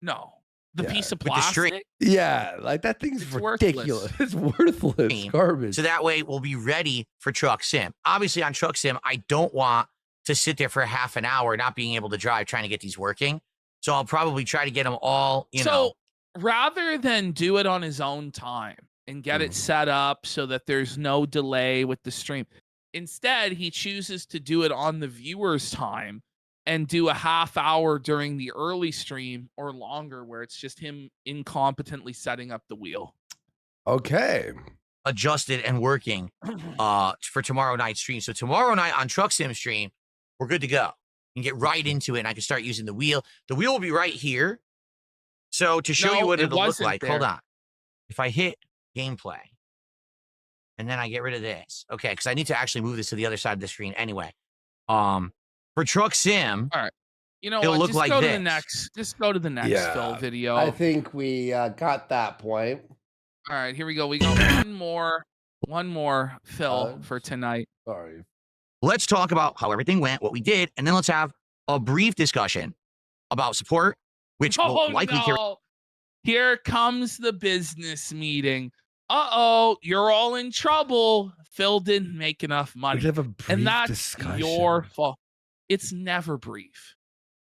No. The piece of plastic? Yeah, like that thing's ridiculous. It's worthless. Garbage. So that way we'll be ready for Truck Sim. Obviously on Truck Sim, I don't want to sit there for half an hour not being able to drive trying to get these working. So I'll probably try to get them all, you know. Rather than do it on his own time and get it set up so that there's no delay with the stream, instead he chooses to do it on the viewer's time and do a half hour during the early stream or longer where it's just him incompetently setting up the wheel. Okay. Adjusted and working for tomorrow night's stream. So tomorrow night on Truck Sim stream, we're good to go. You can get right into it and I can start using the wheel. The wheel will be right here. So to show you what it'll look like, hold on. If I hit gameplay and then I get rid of this. Okay, because I need to actually move this to the other side of the screen anyway. For Truck Sim, all right. You know it'll what? look Just like go this. to the next. Just go to the next Phil video. I think we got that point. All right, here we go. We got one more Phil for tonight. Sorry. Let's talk about how everything went, what we did, and then let's have a brief discussion about support, which will likely carry. Here comes the business meeting. You're all in trouble. Phil didn't make enough money. Have a brief and that's discussion. Your fault. It's never brief.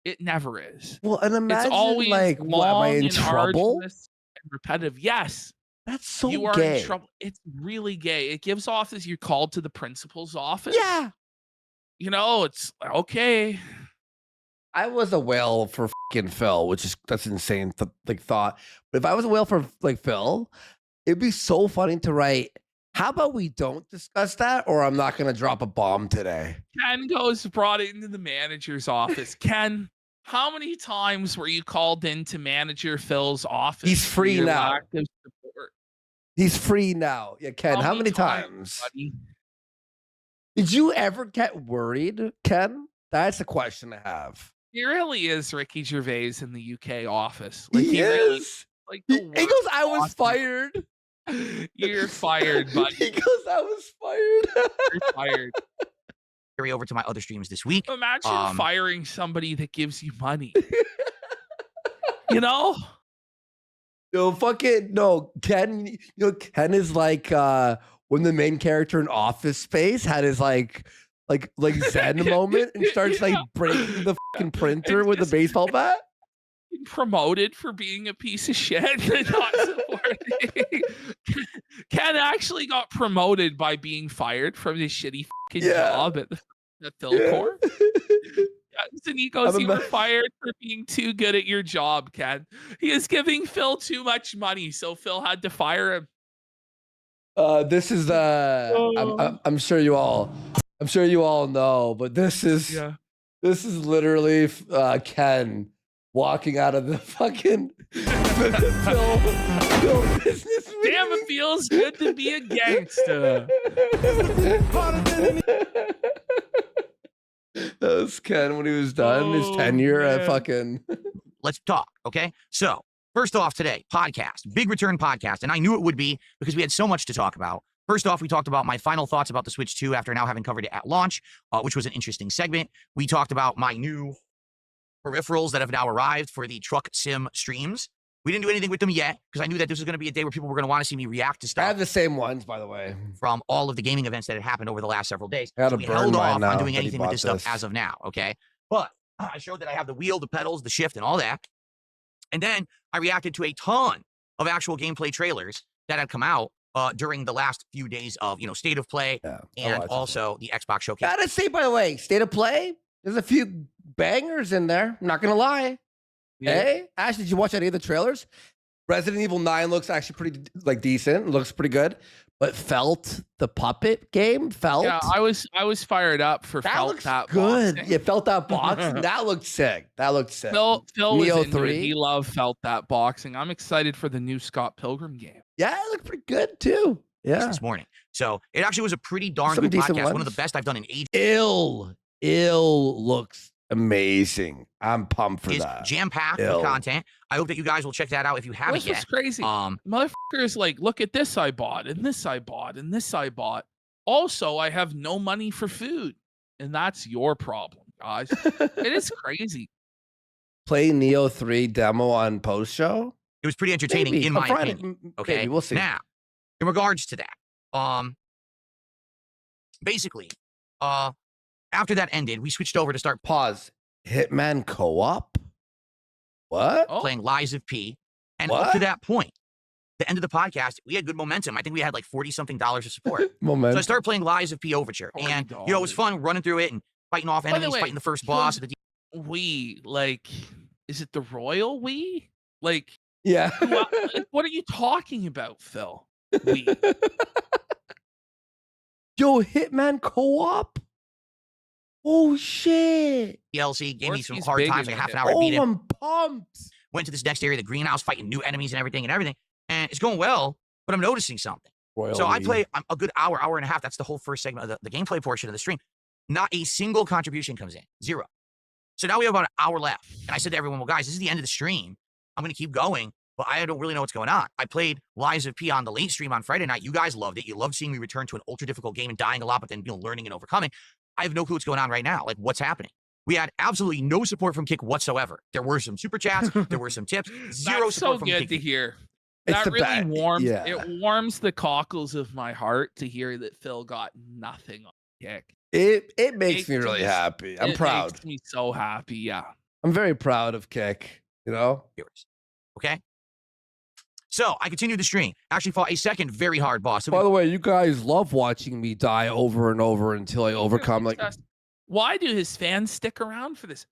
It never is. Well, and imagine it's always like, long am I in and trouble? arduous and repetitive. Yes. That's so you are gay. in trouble. It's really gay. It gives off as you're called to the principal's office. Yeah. You know, it's okay. I was a whale for fucking Phil, that's insane thought. But if I was a whale for like Phil, it'd be so funny to write. How about we don't discuss that, or I'm not gonna drop a bomb today. Ken goes brought into the manager's office. Ken, how many times were you called into manager Phil's office? He's free now. Active support? He's free now. Yeah, Ken. How many times? Buddy? Did you ever get worried, Ken? That's the question I have. He really is Ricky Gervais in the UK office. Like he really, is. like he goes, I was fired. You're fired, buddy. He goes, I was fired. You're fired. Carry over to my other streams this week. Imagine firing somebody that gives you money. You know? No, Ken. Ken is like when the main character in Office Space had his like Zen moment and starts like breaking the fucking printer with a baseball bat. Promoted for being a piece of shit and not supporting. Ken actually got promoted by being fired from his shitty fucking job at the Philcorp. And he goes, you were fired for being too good at your job, Ken. He is giving Phil too much money, so Phil had to fire him. This is I'm sure you all know, but this is literally Ken walking out of the fucking Phil business meeting. Damn, it feels good to be a gangster. That was Ken when he was done his tenure at fucking. Let's talk, okay? So, first off today, podcast, big return podcast, and I knew it would be because we had so much to talk about. First off, we talked about my final thoughts about the Switch 2 after now having covered it at launch, which was an interesting segment. We talked about my new peripherals that have now arrived for the truck sim streams. We didn't do anything with them yet because I knew that this was going to be a day where people were going to want to see me react to stuff. I have the same ones, by the way, from all of the gaming events that had happened over the last several days. So we held off on doing anything with this stuff as of now, okay? But I showed that I have the wheel, the pedals, the shift, and all that. And then I reacted to a ton of actual gameplay trailers that had come out during the last few days of, State of Play and also the Xbox Showcase. Gotta say, by the way, State of Play, there's a few bangers in there. I'm not gonna lie. Yeah. Hey, Ash, did you watch any of the trailers? Resident Evil 9 looks actually pretty decent. Looks pretty good. But Felt, the puppet game, Felt. Yeah, I was fired up for Felt. Looks that good. boxing. Yeah, Felt that boxing. That looked sick. Phil Neo was into 3. it. He loved Felt that boxing. I'm excited for the new Scott Pilgrim game. Yeah, it looked pretty good too. Yeah, this morning. So it actually was a pretty darn good podcast. One of the best I've done in ages. Ill looks amazing. I'm pumped for that. Jam-packed with content. I hope that you guys will check that out if you haven't yet. This is crazy. Motherfuckers like, look at this I bought, and this I bought, and this I bought. Also, I have no money for food. And that's your problem, guys. It is crazy. Play Neo 3 demo on post-show? It was pretty entertaining in my opinion. Okay, maybe. We'll see. Now, in regards to that, basically, after that ended, we switched over to start Hitman co-op? What? Playing Lies of P. And up to that point, the end of the podcast, we had good momentum. I think we had like $40-something of support. So I started playing Lies of P Overture. And, it was fun running through it and fighting off enemies, fighting the first boss. Is it the Royal Wii? Yeah. What are you talking about, Phil? Wii. Yo, Hitman co-op? Oh, shit. DLC gave me some hard times, like half an hour to beat it. I'm pumped. Went to this next area, the greenhouse, fighting new enemies and everything. And it's going well, but I'm noticing something. I play a good hour and a half. That's the whole first segment of the gameplay portion of the stream. Not a single contribution comes in. Zero. So now we have about an hour left. And I said to everyone, well, guys, this is the end of the stream. I'm going to keep going, but I don't really know what's going on. I played Lies of P on the late stream on Friday night. You guys loved it. You loved seeing me return to an ultra difficult game and dying a lot, but then learning and overcoming. I have no clue what's going on right now. Like, what's happening? We had absolutely no support from Kick whatsoever. There were some super chats. There were some tips. Zero support from Kick. That's so good to hear. That really warms. Yeah. It warms the cockles of my heart to hear that Phil got nothing on Kick. It makes me really happy. I'm proud. It makes me so happy. Yeah. I'm very proud of Kick. Okay. So I continued the stream. Actually fought a second very hard boss. By the way, you guys love watching me die over and over until I overcome. Like, why do his fans stick around for this?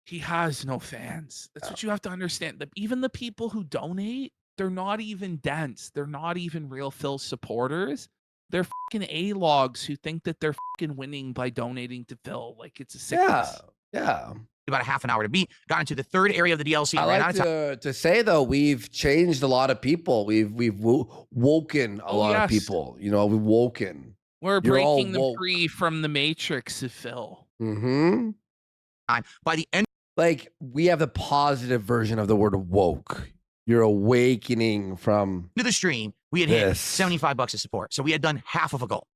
He has no fans. That's what you have to understand. Even the people who donate, they're not even dense. They're not even real Phil supporters. They're fucking A-logs who think that they're fucking winning by donating to Phil. Like, it's a sickness. Yeah. About a half an hour to beat. Got into the third area of the DLC. I like to say though, we've changed a lot of people. We've woken a lot of people. You know, we've woken. We're breaking them free from the matrix of Phil. Mm-hmm. By the end, like we have the positive version of the word woke. You're awakening from the stream. We had hit $75 of support, so we had done half of a goal.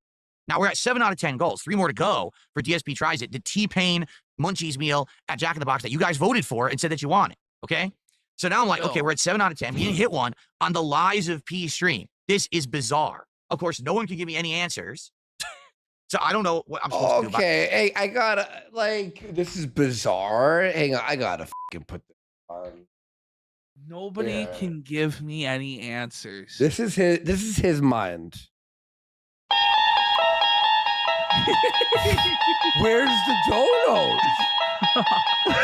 Now we're at 7 out of 10 goals. 3 more to go for DSP Tries It, the T-Pain Munchies meal at Jack in the Box that you guys voted for and said that you wanted. Okay, so now I'm like, okay, we're at 7 out of 10. We didn't hit one on the Lies of P stream. This is bizarre. Of course, no one can give me any answers. So I don't know what I'm supposed to do. Okay, hey, I gotta this is bizarre. Hang on, I gotta fucking put this on. Nobody can give me any answers. This is his mind. Where's the donos?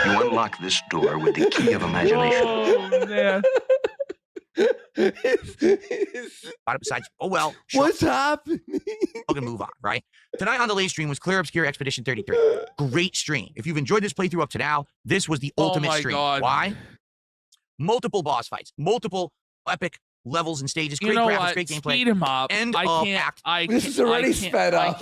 You unlock this door with the key of imagination. Oh man. Besides, oh well. Sure. What's happening? Fucking move on, right? Tonight on the late stream was Clear Obscure Expedition 33. Great stream. If you've enjoyed this playthrough up to now, this was the ultimate stream. God. Why? Multiple boss fights, multiple epic levels and stages, great you know graphics, what? great gameplay. Speed him up. This is already sped up.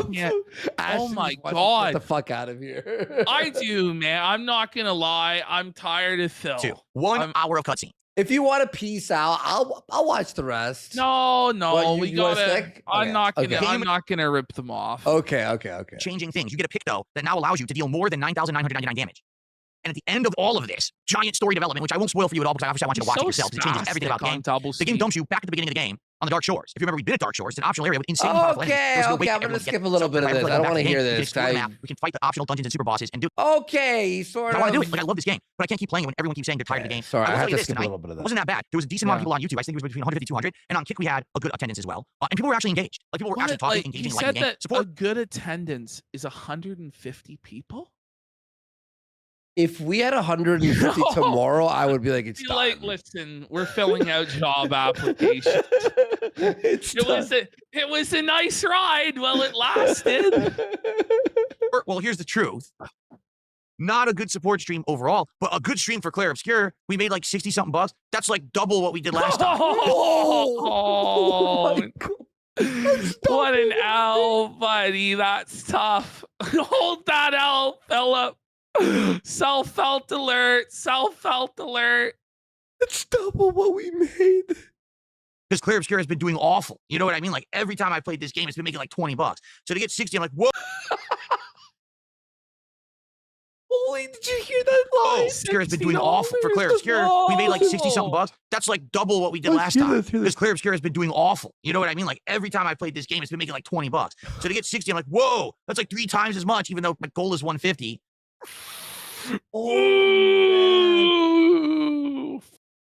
Oh my God. Get the fuck out of here. I do, man. I'm not gonna lie. I'm tired of Phil. 1 hour of cutscene. If you want to peace out, I'll watch the rest. No, we gotta. I'm not gonna rip them off. Okay. Changing things. You get a pick though that now allows you to deal more than 9,999 damage. And at the end of all of this, giant story development, which I won't spoil for you at all because I want you to watch it yourself. It changes everything about the game. The game dumps you back at the beginning of the game on the Dark Shores. If you remember, we've been at Dark Shores. It's an optional area with insane powerful enemies. I'm going to skip a little bit of this. I don't want to hear this. We can fight the optional dungeons and super bosses and do. Okay, sort of. I want to do it. Like, I love this game, but I can't keep playing it when everyone keeps saying they're tired of the game. Sorry, I have to skip a little bit of that. It wasn't that bad. There was a decent amount of people on YouTube. I think it was between 150 200. And on Kick, we had a good attendance as well. And people were actually engaged. Like, people were actually talking, engaging, liking the game. A good attendance is 150 people? If we had 150 tomorrow, I would be like, it's done. Like, listen, we're filling out job applications. It was a nice ride while it lasted. Well, here's the truth. Not a good support stream overall, but a good stream for Claire Obscure. We made like 60 something bucks. That's like double what we did last time. Oh my God. What an L, buddy. That's tough. Hold that L, Philip. Self-felt alert. Self-felt alert. It's double what we made. Because Clear Obscure has been doing awful. You know what I mean? Like every time I played this game, it's been making like 20 bucks. So to get 60, I'm like, whoa. Holy, did you hear that line? Oh, Obscure has been doing awful. For Clear Obscure, we made like 60 something bucks. That's like double what we did last time. Because Clear Obscure has been doing awful. You know what I mean? Like every time I played this game, it's been making like 20 bucks. So to get 60, I'm like, whoa, that's like 3 times as much, even though my goal is 150. Oh,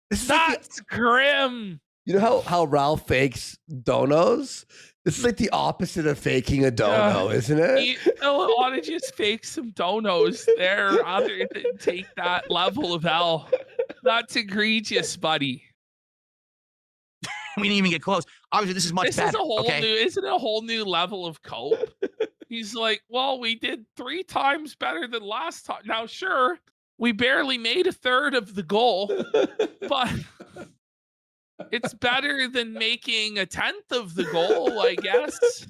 that's grim. You know how Ralph fakes donos? This is like the opposite of faking a dono, isn't it? You ought to just fake some donos there rather than take that level of hell. That's egregious, buddy. We didn't even get close. Obviously, this is much better. Isn't it a whole new level of cope? He's like, well, we did 3 times better than last time. Now, sure, we barely made a third of the goal, but it's better than making a 10th of the goal, I guess.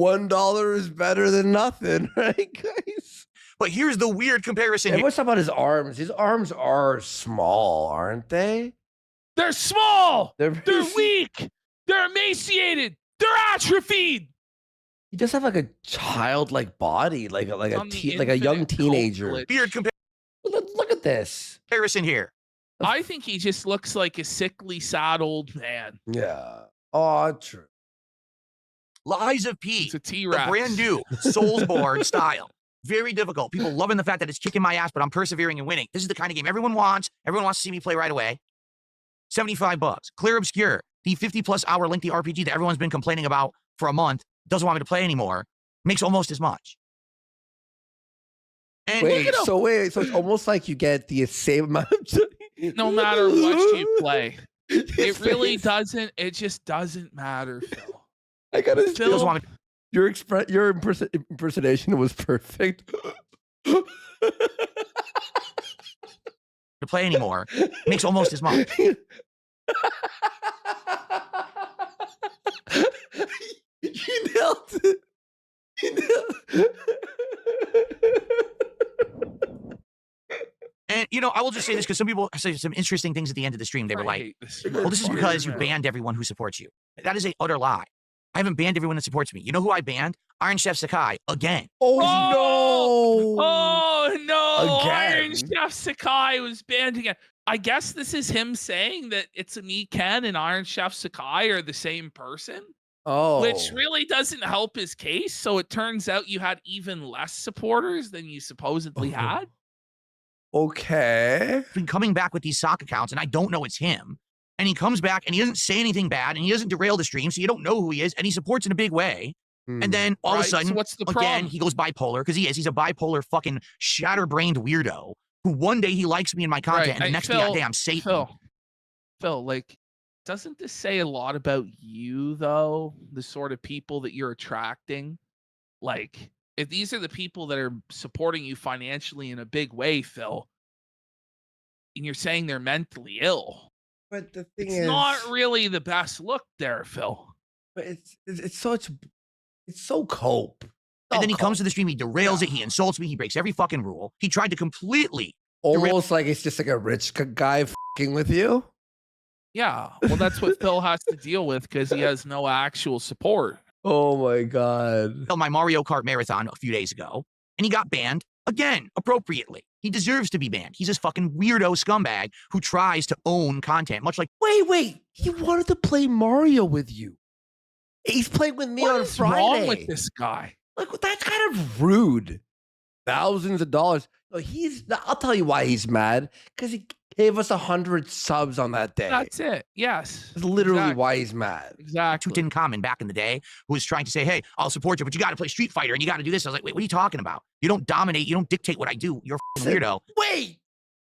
$1 is better than nothing, right, guys? But here's the weird comparison. What's about his arms? His arms are small, aren't they? They're small. They're weak. They're emaciated. They're atrophied. He does have like a childlike body, like a young teenager. Weird comparison. Look at this comparison here. I think he just looks like a sickly, sad old man. Yeah. Oh, true. Lies of P. It's a T-Rex. The brand new Soulsborne style. Very difficult. People loving the fact that it's kicking my ass, but I'm persevering and winning. This is the kind of game everyone wants. Everyone wants to see me play right away. $75. Clear Obscure, the 50+ hour lengthy RPG that everyone's been complaining about for a month, doesn't want me to play anymore, makes almost as much. And so it's almost like you get the same amount of no matter what you play. It really doesn't. It just doesn't matter, Phil. I gotta Phil, your impersonation was perfect. to play anymore, makes almost as much. You nailed it. And, I will just say this because some people say some interesting things at the end of the stream. They were like, well, this is because you banned everyone who supports you. That is a utter lie. I haven't banned everyone that supports me. You know who I banned? Iron Chef Sakai again. Oh, no. Oh, no. Again. Iron Chef Sakai was banned again. I guess this is him saying that It's a Me Ken and Iron Chef Sakai are the same person. Oh. Which really doesn't help his case. So it turns out you had even less supporters than you supposedly had. Okay. Been coming back with these sock accounts, and I don't know it's him. And he comes back, and he doesn't say anything bad, and he doesn't derail the stream, so you don't know who he is, and he supports in a big way. And then all of a sudden, so what's the again, problem? he goes bipolar, because he is. He's a bipolar fucking shatterbrained weirdo who one day he likes me in my content, and the next day I'm Satan. Phil, like, doesn't this say a lot about you, though? The sort of people that you're attracting? Like, if these are the people that are supporting you financially in a big way, Phil, and you're saying they're mentally ill, but the thing it's is not really the best look there, Phil. But it's so cope. And then he comes to the stream, he derails it, he insults me, he breaks every fucking rule. He tried to completely almost like it's just like a rich guy fucking with you. Yeah, well, that's what Phil has to deal with because he has no actual support. Oh my god! My Mario Kart marathon a few days ago, and he got banned again, appropriately. He deserves to be banned. He's this fucking weirdo scumbag who tries to own content, much like. Wait! He wanted to play Mario with you. He's playing with me on Friday. What's wrong with this guy? Like, that's kind of rude. Thousands of dollars. I'll tell you why he's mad. Because he gave us 100 subs on that day. That's it. Yes. That's literally why he's mad. Exactly. Tootin Common back in the day who was trying to say, hey, I'll support you, but you got to play Street Fighter and you got to do this. I was like, wait, what are you talking about? You don't dominate. You don't dictate what I do. You're a weirdo. Wait.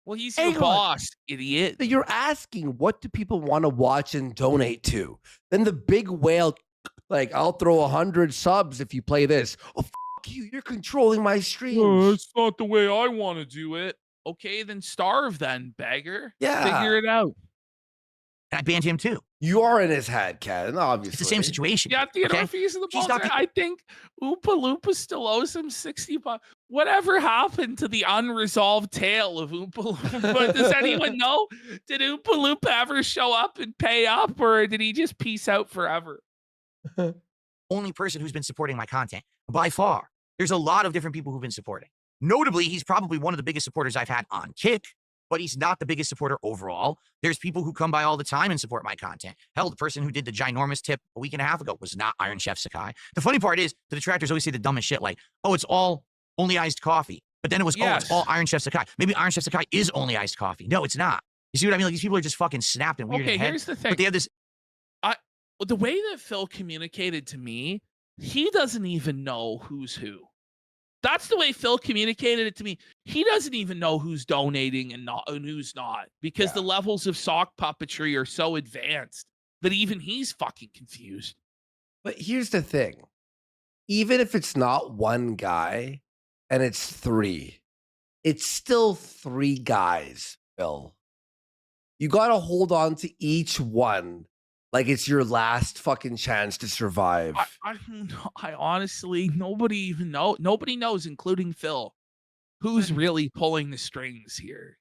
Well, he's your boss, idiot. You're asking, what do people want to watch and donate to? Then the big whale, like, I'll throw 100 subs if you play this. Oh, fuck you. You're controlling my streams. Oh, it's not the way I want to do it. Okay, then starve then, beggar. Yeah. Figure it out. And I banned him too. You are in his head, Ken, obviously. It's the same situation. Yeah, Theodore fees of the ball. I think Oompa Loompa still owes him $60. Whatever happened to the unresolved tale of Oompa Loompa? Does anyone know? Did Oompa Loompa ever show up and pay up, or did he just peace out forever? Only person who's been supporting my content by far. There's a lot of different people who've been supporting. Notably, he's probably one of the biggest supporters I've had on Kick, but he's not the biggest supporter overall. There's people who come by all the time and support my content. Hell, the person who did the ginormous tip a week and a half ago was not Iron Chef Sakai. The funny part is the detractors always say the dumbest shit like, oh, it's all only iced coffee. But then it was, oh, it's all Iron Chef Sakai. Maybe Iron Chef Sakai is only iced coffee. No, it's not. You see what I mean? Like, these people are just fucking snapped and weird in the head. Here's the thing. But they have this. The way that Phil communicated to me, he doesn't even know who's who. That's the way Phil communicated it to me. He doesn't even know who's donating and who's not, because the levels of sock puppetry are so advanced that even he's fucking confused. But here's the thing. Even if it's not one guy and it's three, it's still three guys, Phil. You got to hold on to each one like it's your last fucking chance to survive. I honestly, nobody even knows. Nobody knows, including Phil, who's really pulling the strings here.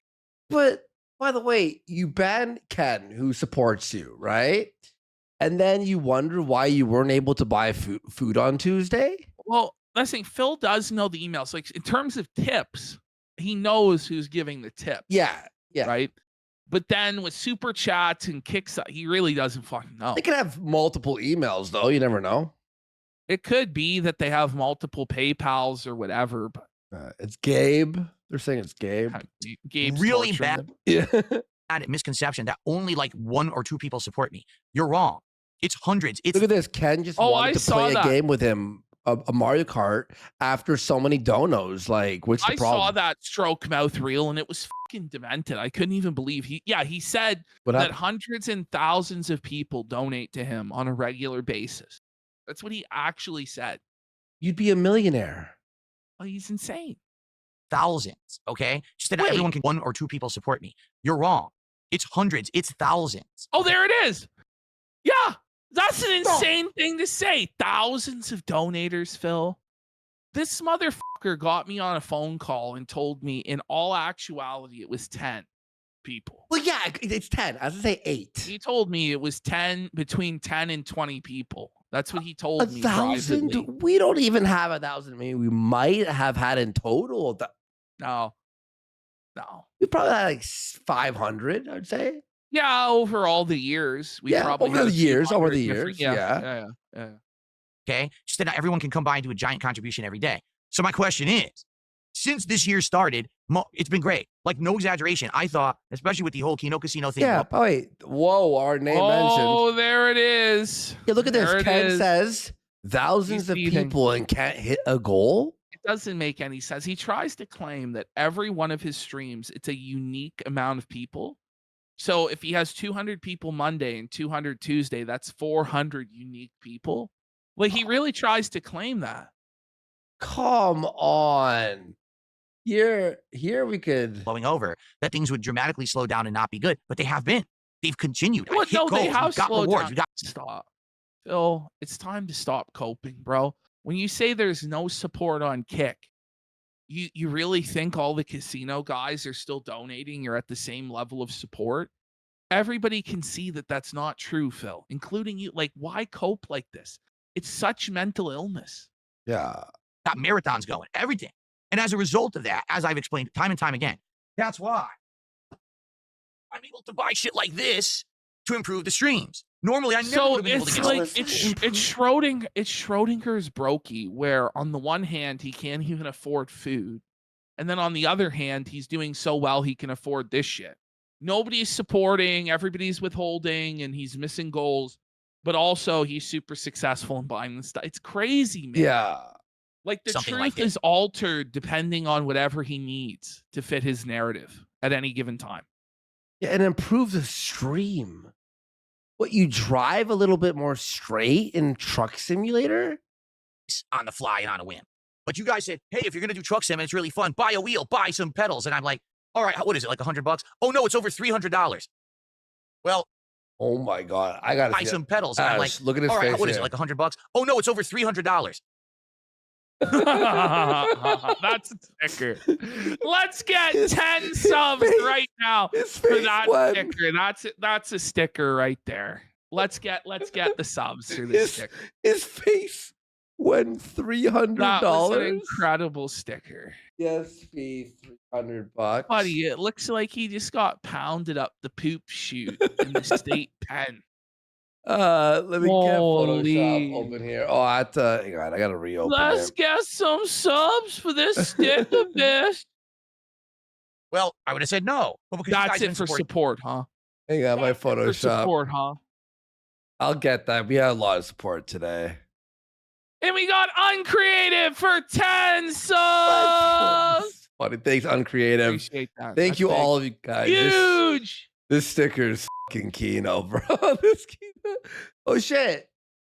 But by the way, you ban Ken, who supports you, right? And then you wonder why you weren't able to buy food on Tuesday? Well, that's the thing. Phil does know the emails. Like, in terms of tips, he knows who's giving the tips. Yeah. Right? But then with super chats and kicks, he really doesn't fucking know. They could have multiple emails, though. You never know. It could be that they have multiple PayPals or whatever. But it's Gabe. They're saying it's Gabe. Gabe's really bad. Yeah. misconception that only like 1 or 2 people support me. You're wrong. It's hundreds. It's Look at this. Ken just wanted to play a game with him, a Mario Kart, after so many donos. Like, what's the problem? I saw that stroke mouth reel and it was fucking demented. I couldn't even believe he said that hundreds and thousands of people donate to him on a regular basis. That's what he actually said. You'd be a millionaire. Oh, he's insane. Thousands, okay? Just that everyone can 1 or 2 people support me. You're wrong. It's hundreds. It's thousands. Oh, there it is. Yeah, that's an insane thing to say. Thousands of donators, Phil. This motherfucker got me on a phone call and told me in all actuality it was 10 people. Well, yeah, it's 10. I was going to say 8. He told me it was between 10 and 20 people. That's what he told me. 1,000? Privately. We don't even have 1,000. Maybe we might have had in total. No. We probably had like 500, I'd say. Yeah, over all the years. We probably over the years. Yeah. Okay? Just that not everyone can come by and do a giant contribution every day. So my question is, since this year started, it's been great. Like, no exaggeration. I thought, especially with the whole Keno Casino thing. Yeah. Oh, wait. Whoa, our name mentioned. Oh, there it is. Yeah, look at this. Ken says thousands of people and can't hit a goal. It doesn't make any sense. He tries to claim that every one of his streams, it's a unique amount of people. So if he has 200 people Monday and 200 Tuesday, that's 400 unique people. Like, he really tries to claim that. Come on. Here we could blowing over, that things would dramatically slow down and not be good, but they have been. They've continued. Well, no, they have slowed down. We got stop. Phil, it's time to stop coping, bro. When you say there's no support on Kick, you really think all the casino guys are still donating? You're at the same level of support? Everybody can see that that's not true, Phil, including you. Like, why cope like this? It's such mental illness. Yeah. Got marathons going, everything. And as a result of that, as I've explained time and time again, that's why I'm able to buy shit like this to improve the streams. Normally, I never would have been able to get it's Schrodinger. It's Schrodinger's brokey, where on the one hand he can't even afford food, and then on the other hand he's doing so well he can afford this shit. Nobody's supporting, everybody's withholding, and he's missing goals. But also he's super successful in buying the stuff. It's crazy, man. Yeah. Like, the truth is altered depending on whatever he needs to fit his narrative at any given time. Yeah, and improve the stream. What, you drive a little bit more straight in Truck Simulator? On the fly and on a whim. But you guys said, hey, if you're going to do Truck Sim and it's really fun, buy a wheel, buy some pedals. And I'm like, all right, what is it, like $100? Oh, no, it's over $300. Well, oh my God, I got to buy some pedals. And I'm like, look at his all right, face what is it, like $100? Oh, no, it's over $300. That's a sticker. Let's get 10 subs right now for that sticker. That's a sticker right there. Let's get the subs for this sticker. His face went $300. That was an incredible sticker. Yes, fee $300. Buddy, it looks like he just got pounded up the poop chute in the state pen. Let me get Photoshop open here. Oh, hang on, I gotta reopen. Let's get some subs for this sticker, bitch. Well, I would have said no. But that's it for support, huh? Hang on, my Photoshop. For support, huh? I'll get that. We had a lot of support today. And we got Uncreative for 10 subs. Funny, thanks, Uncreative. Appreciate that. Thank you, all of you guys. Huge. This sticker's fucking Keno, bro. This Keno. Oh shit.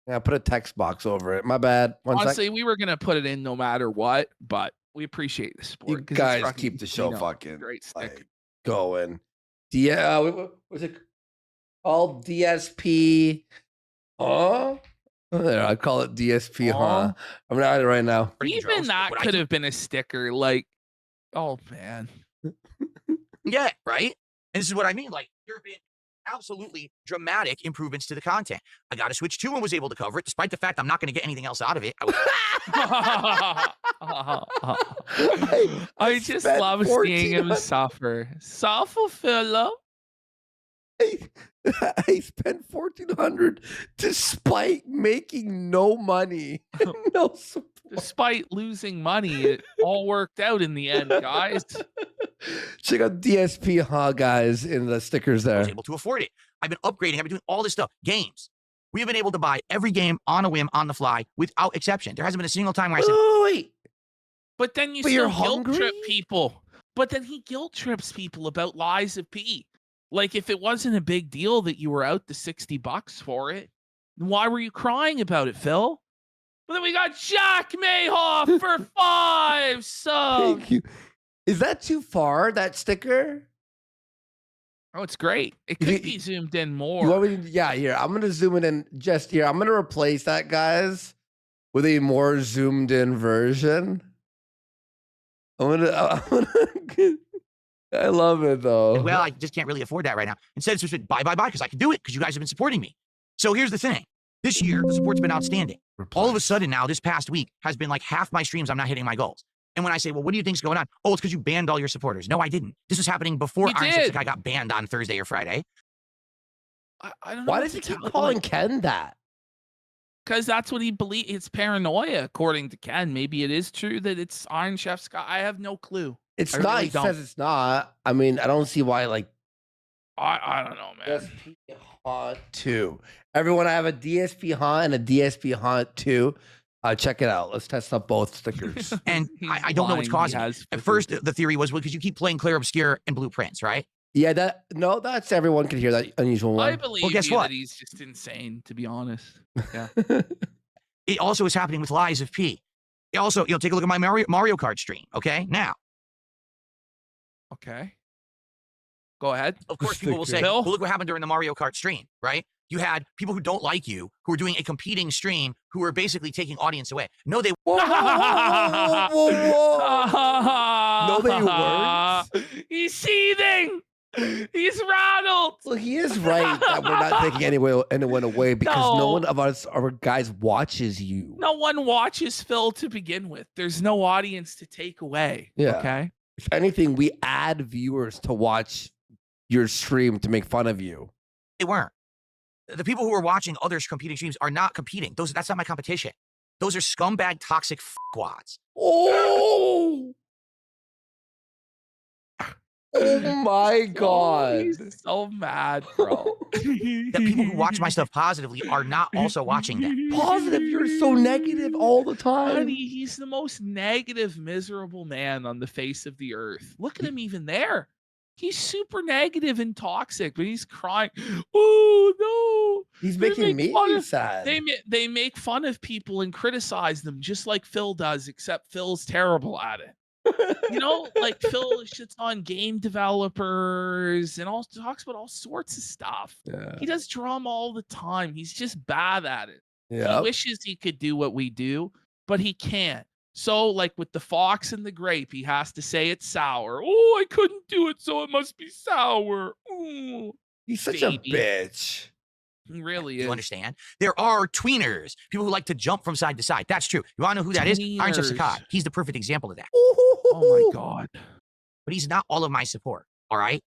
Yeah, put a text box over it. My bad. Honestly, we were gonna put it in no matter what, but we appreciate the support. You guys keep the show fucking great sticker going. What's it called? DSP. There, I call it DSP. Huh? I'm gonna add it right now. Even that could have been a sticker. Like, oh man. Yeah, right. And this is what I mean. Like, there have been absolutely dramatic improvements to the content. I got to Switch 2 and was able to cover it, despite the fact I'm not going to get anything else out of it. I just love seeing him suffer. Suffer, fella. I spent $1,400 despite making no money and no support. Despite losing money, it all worked out in the end, guys. Check out DSP, guys, in the stickers there. I was able to afford it. I've been upgrading. I've been doing all this stuff. Games. We have been able to buy every game on a whim, on the fly, without exception. There hasn't been a single time where I said, wait. But then you still guilt trip people. But then he guilt trips people about Lies of P. Like, if it wasn't a big deal that you were out the $60 for it, why were you crying about it, Phil? But then we got Jack Mayhoff for 5 subs. Thank you. Is that too far, that sticker? Oh, it's great. It could be zoomed in more. You want me to, yeah, here. I'm going to zoom it in just here. I'm going to replace that, guys, with a more zoomed in version. I love it, though. well, I just can't really afford that right now. Instead, it's just buy, because I can do it, because you guys have been supporting me. So here's the thing. This year, the support's been outstanding. All of a sudden now, this past week has been like half my streams, I'm not hitting my goals. And when I say, well, what do you think's going on? Oh, it's because you banned all your supporters. No, I didn't. This was happening before Iron Six Guy got banned on Thursday or Friday. I don't know. Why does he keep calling Ken that? Because that's what he believes. It's paranoia, according to Ken. Maybe it is true that it's Iron Chef Scott. I have no clue. It's not. Really he says it's not. I mean, I don't see why. Like, I don't know, man. DSP Haunt 2. Everyone, I have a DSP Haunt and a DSP Haunt 2. Check it out. Let's test up both stickers. And I don't know what's causing it. At first, the theory was because you keep playing Clear Obscure and Blueprints, right? Yeah, that's everyone can hear that unusual one. I believe guess what? That he's just insane, to be honest. Yeah. It also is happening with Lies of P. It also, take a look at my Mario Kart stream, okay? Now. Okay. Go ahead. Of course, people will say, well, look what happened during the Mario Kart stream, right? You had people who don't like you, who are doing a competing stream, who are basically taking audience away. No, they whoa. No, they weren't. He's seething. He's rattled. Well, he is right that we're not taking anyone away because no one of us, our guys, watches you. No one watches Phil to begin with. There's no audience to take away. Yeah. Okay. If anything, we add viewers to watch your stream to make fun of you. They weren't. The people who are watching others competing streams are not competing. That's not my competition. Those are scumbag, toxic f***wads. Oh! Oh my God. He's so mad, bro. The people who watch my stuff positively are not also watching that. Positive? You're so negative all the time. Honey, he's the most negative, miserable man on the face of the earth. Look at him even there. He's super negative and toxic, but he's crying. Oh, no. He's making me sad. They make fun of people and criticize them just like Phil does, except Phil's terrible at it. Like Phil shits on game developers and talks about all sorts of stuff. Yeah. He does drama all the time. He's just bad at it. Yep. He wishes he could do what we do, but he can't. So, like with the fox and the grape, he has to say it's sour. Oh, I couldn't do it, so it must be sour. Ooh, he's such a bitch. He really is. You understand? There are tweeners, people who like to jump from side to side. That's true. You want to know who that is? Iron Chef Sakai. He's the perfect example of that. Oh my God. But he's not all of my support, all right?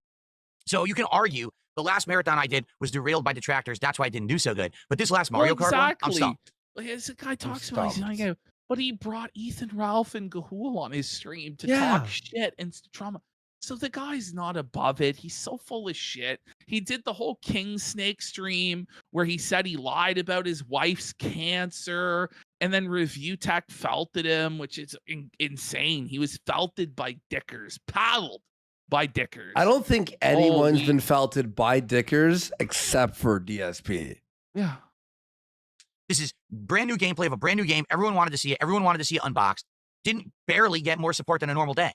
So you can argue the last marathon I did was derailed by detractors. That's why I didn't do so good. But this last Mario Kart one, I'm stumped. As the guy talks about, he's not but he brought Ethan, Ralph, and Gahul on his stream to talk shit and drama. So the guy's not above it. He's so full of shit. He did the whole King Snake stream where he said he lied about his wife's cancer, and then Review Tech felted him, which is insane. He was felted by Dickers, paddled by Dickers. I don't think anyone's been felted by Dickers except for DSP. Yeah. This is brand new gameplay of a brand new game. Everyone wanted to see it. Everyone wanted to see it unboxed. Didn't barely get more support than a normal day.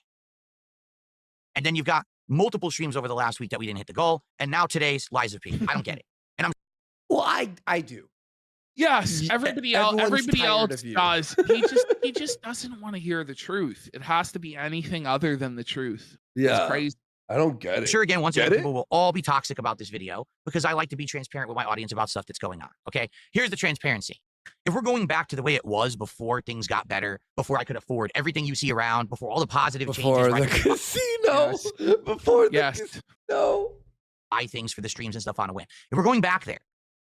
And then you've got multiple streams over the last week that we didn't hit the goal. And now today's Lies of P. I don't get it. And well, I do. Yes, everybody else does. He just doesn't want to hear the truth. It has to be anything other than the truth. Yeah. It's crazy. I don't get it. I'm sure, again, once again, people will all be toxic about this video because I like to be transparent with my audience about stuff that's going on, okay? Here's the transparency. If we're going back to the way it was before things got better, before I could afford everything you see around, before all the positive changes. Before the casino. Before the casino. Buy things for the streams and stuff on a whim. If we're going back there,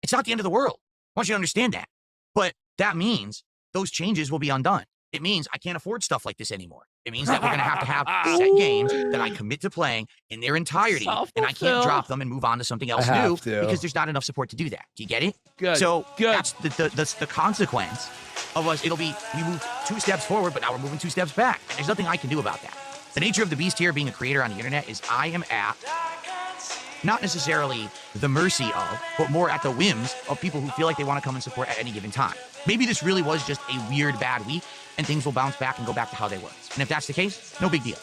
it's not the end of the world. I want you to understand that. But that means those changes will be undone. it means I can't afford stuff like this anymore. It means that we're going to have set games that I commit to playing in their entirety, and I can't drop them and move on to something else new because there's not enough support to do that. Do you get it? Good. So Good. that's the consequence of us. It'll be we move 2 steps forward, but now we're moving 2 steps back. And there's nothing I can do about that. The nature of the beast here, being a creator on the internet, is I am at not necessarily the mercy of, but more at the whims of people who feel like they want to come and support at any given time. Maybe this really was just a weird, bad week, and things will bounce back and go back to how they were. And if that's the case, no big deal.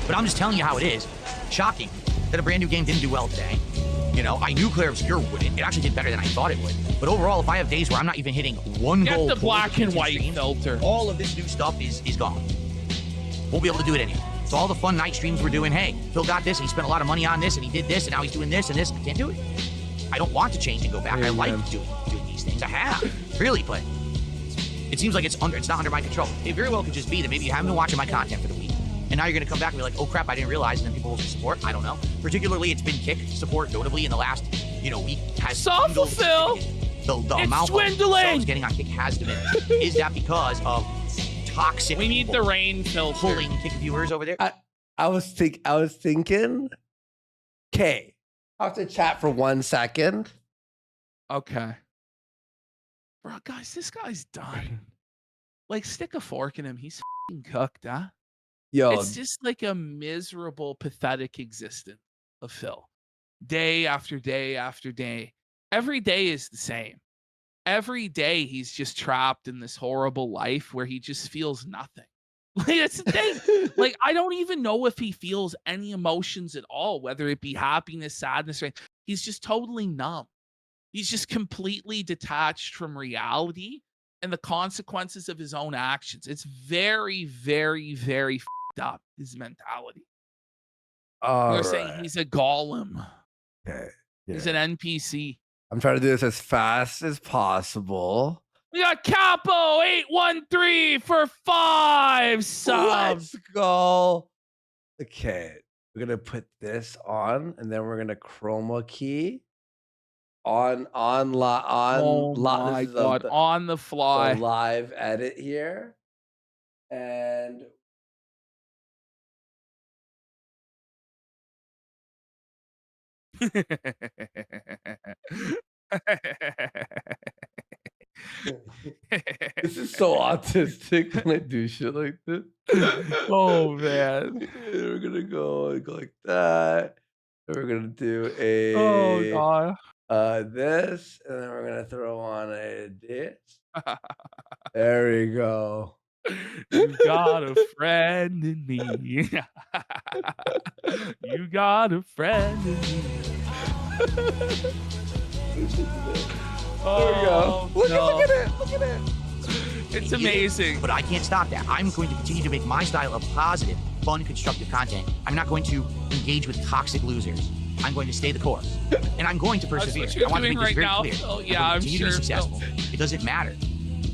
But I'm just telling you how it is. Shocking that a brand new game didn't do well today. You know, I knew Claire Obscure wouldn't. It actually did better than I thought it would. But overall, if I have days where I'm not even hitting one goal, get the black and white filter. All of this new stuff is gone. Won't be able to do it anymore. So all the fun night streams we're doing, hey, Phil got this, and he spent a lot of money on this, and he did this, and now he's doing this and this. I can't do it. I don't want to change and go back. I like doing these things. I have, really, but it seems like it's not under my control. It very well could just be that maybe you haven't been watching my content for the week, and now you're going to come back and be like, oh crap, I didn't realize, and then people will support. I don't know. Particularly, it's been kick support, notably in the last, week. Has Soft Phil. The amount dwindling. of subs getting on kick has diminished. Is that because of toxic? We need the rain filter. Pulling kick viewers over there. I was thinking. Okay, I have to chat for 1 second. Okay. Bro, guys, this guy's done. Like, stick a fork in him. He's f***ing cooked, huh? Yo, It's just like a miserable, pathetic existence of Phil. Day after day after day. Every day is the same. Every day he's just trapped in this horrible life where he just feels nothing. Like, that's the thing. Like, I don't even know if he feels any emotions at all, whether it be happiness, sadness, or he's just totally numb. He's just completely detached from reality and the consequences of his own actions. It's very, very, very f***ed up, his mentality. You're saying he's a golem. Okay. Yeah. He's an NPC. I'm trying to do this as fast as possible. We got Capo 813 for 5 subs. Let's go. Okay, we're gonna put this on, and then we're gonna chroma key on Oh my God, on the fly. live edit here, and this is so autistic when I do shit like this. Oh man. We're gonna go like that. And we're gonna do a Oh God. this, and then we're gonna throw on a this. There we go. You got a friend in me. You got a friend in me. There we go. Look at it. Look at it. It's amazing. But I can't stop that. I'm going to continue to make my style of positive, fun, constructive content. I'm not going to engage with toxic losers. I'm going to stay the course. And I'm going to persevere. That's what you're I want to doing make this right very now. clear. Oh, yeah, I'm continue sure. to be successful. It doesn't matter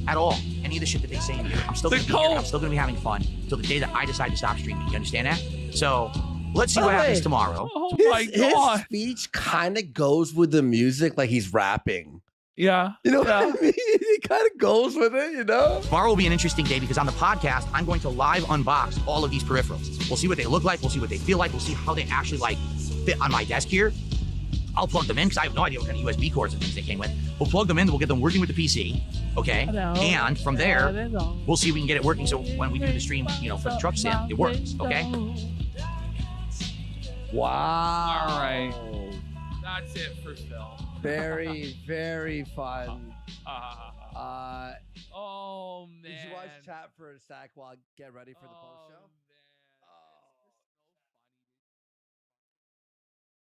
at all. Any of the shit that they say in here. I'm still going to be here. I'm still going to be having fun until the day that I decide to stop streaming. You understand that? So let's see what happens tomorrow. Oh my God. His speech kind of goes with the music, like he's rapping. Yeah. You know what I mean? He kind of goes with it, you know? Tomorrow will be an interesting day because on the podcast, I'm going to live unbox all of these peripherals. We'll see what they look like. We'll see what they feel like. We'll see how they actually fit on my desk here. I'll plug them in because I have no idea what kind of USB cords and things they came with. We'll plug them in. We'll get them working with the PC. Okay. Hello. And from there, we'll see if we can get it working. So when we do the stream, for the truck sim, it works. Okay. Wow. All right. That's it for Phil. Very, very fun. Oh man. Did you watch chat for a sec while I get ready for the post show?